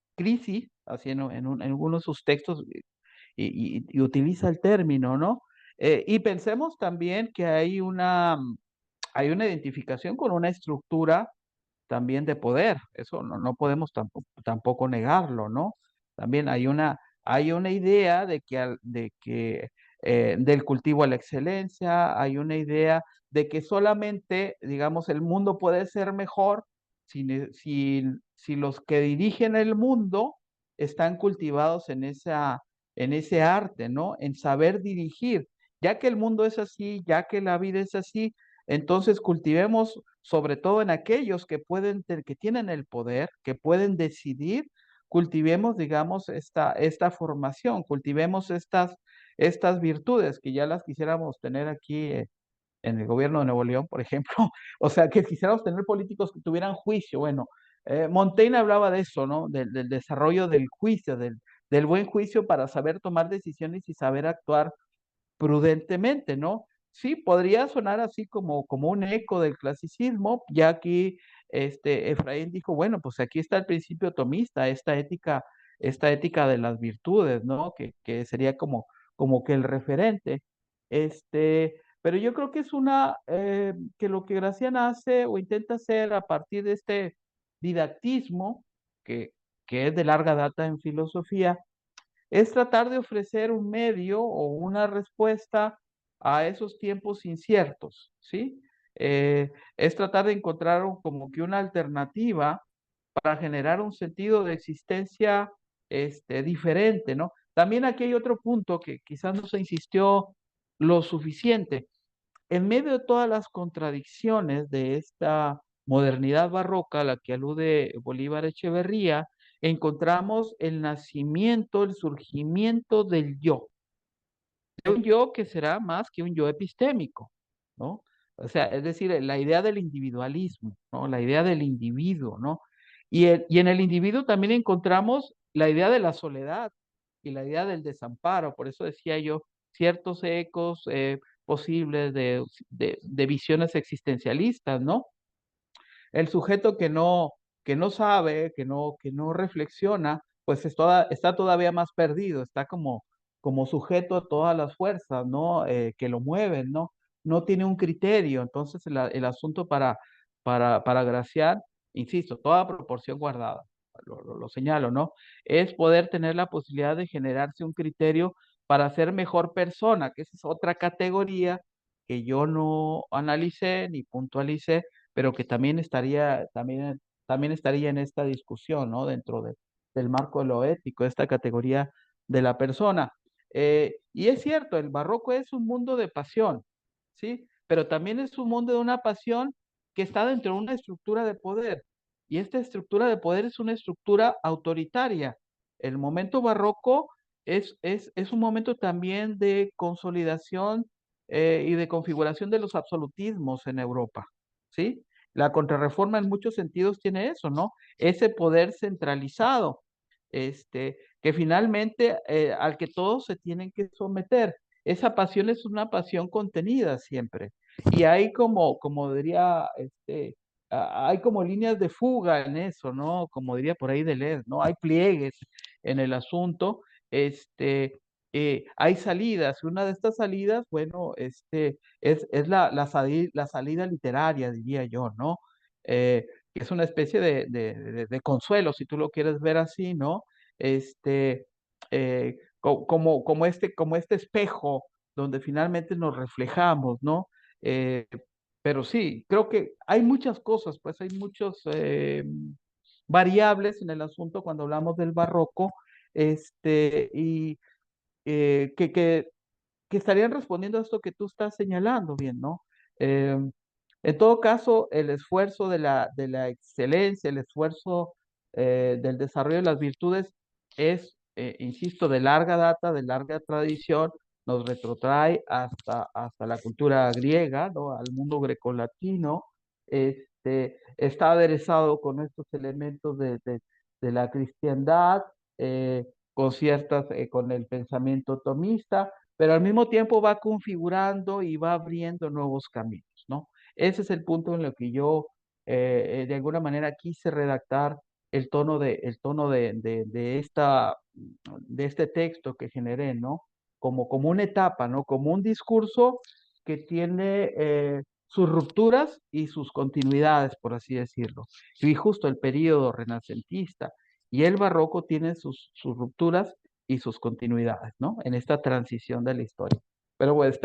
así en uno de sus textos, y utiliza el término, ¿no? Y pensemos también que hay una identificación con una estructura también de poder. Eso no podemos tampoco negarlo, ¿no? También hay una idea del cultivo a la excelencia, hay una idea de que solamente, digamos, el mundo puede ser mejor si los que dirigen el mundo están cultivados en ese arte, ¿no? En saber dirigir. Ya que el mundo es así, ya que la vida es así, entonces cultivemos sobre todo en aquellos que tienen el poder, que pueden decidir, cultivemos, digamos, esta formación, cultivemos estas virtudes que ya las quisiéramos tener aquí, en el gobierno de Nuevo León, por ejemplo. O sea, que quisiéramos tener políticos que tuvieran juicio. Bueno, Montaigne hablaba de eso, ¿no? Del desarrollo del juicio, del buen juicio para saber tomar decisiones y saber actuar prudentemente, ¿no? Sí, podría sonar así como un eco del clasicismo, ya aquí Efraín dijo, bueno, pues aquí está el principio tomista, esta ética de las virtudes, ¿no? Que sería como que el referente. Pero yo creo que que lo que Graciana hace o intenta hacer a partir de este didactismo, que, que es de larga data en filosofía, es tratar de ofrecer un medio o una respuesta a esos tiempos inciertos, ¿sí? Es tratar de encontrar como que una alternativa para generar un sentido de existencia diferente, ¿no? También aquí hay otro punto que quizás no se insistió lo suficiente. En medio de todas las contradicciones de esta modernidad barroca a la que alude Bolívar Echeverría, encontramos el nacimiento, el surgimiento del yo, de un yo que será más que un yo epistémico, ¿no? O sea, es decir, la idea del individualismo, ¿no? La idea del individuo, ¿no? Y en el individuo también encontramos la idea de la soledad y la idea del desamparo. Por eso decía yo, ciertos ecos posibles de visiones existencialistas, ¿no? El sujeto que no sabe, que no reflexiona, pues está todavía más perdido, está como sujeto a todas las fuerzas, ¿no? Que lo mueven, ¿no? No tiene un criterio. Entonces, el asunto para Gracián, insisto, toda proporción guardada, lo señalo, ¿no? Es poder tener la posibilidad de generarse un criterio para ser mejor persona, que esa es otra categoría que yo no analicé ni puntualicé, pero que también estaría en esta discusión, ¿no? Dentro del marco de lo ético, esta categoría de la persona. Y es cierto, el barroco es un mundo de pasión, ¿sí? Pero también es un mundo de una pasión que está dentro de una estructura de poder. Y esta estructura de poder es una estructura autoritaria. El momento barroco es un momento también de consolidación y de configuración de los absolutismos en Europa, ¿sí? La Contrarreforma en muchos sentidos tiene eso, ¿no? Ese poder centralizado, que finalmente al que todos se tienen que someter. Esa pasión es una pasión contenida siempre. Y hay como diría, hay como líneas de fuga en eso, ¿no? Como diría por ahí Deleuze, ¿no? Hay pliegues en el asunto, hay salidas. Una de estas salidas, bueno, es la salida literaria, diría yo, ¿no? Que es una especie de consuelo, si tú lo quieres ver así, ¿no? Como este espejo donde finalmente nos reflejamos, ¿no? Eh, pero sí, creo que hay muchas cosas, pues hay muchos variables en el asunto cuando hablamos del barroco, y eh, que, que, que estarían respondiendo a esto que tú estás señalando bien, ¿no? Eh, en todo caso, el esfuerzo de la excelencia, el esfuerzo del desarrollo de las virtudes es, insisto, de larga data, de larga tradición, nos retrotrae hasta la cultura griega, ¿no? Al mundo grecolatino, está aderezado con estos elementos de la cristiandad, con el pensamiento tomista, pero al mismo tiempo va configurando y va abriendo nuevos caminos, ¿no? Ese es el punto en el que yo, de alguna manera, quise redactar de este texto que generé, ¿no? Como una etapa, ¿no? Como un discurso que tiene sus rupturas y sus continuidades, por así decirlo. Y justo el periodo renacentista y el barroco tienen sus rupturas y sus continuidades, ¿no? En esta transición de la historia. Pero bueno, espero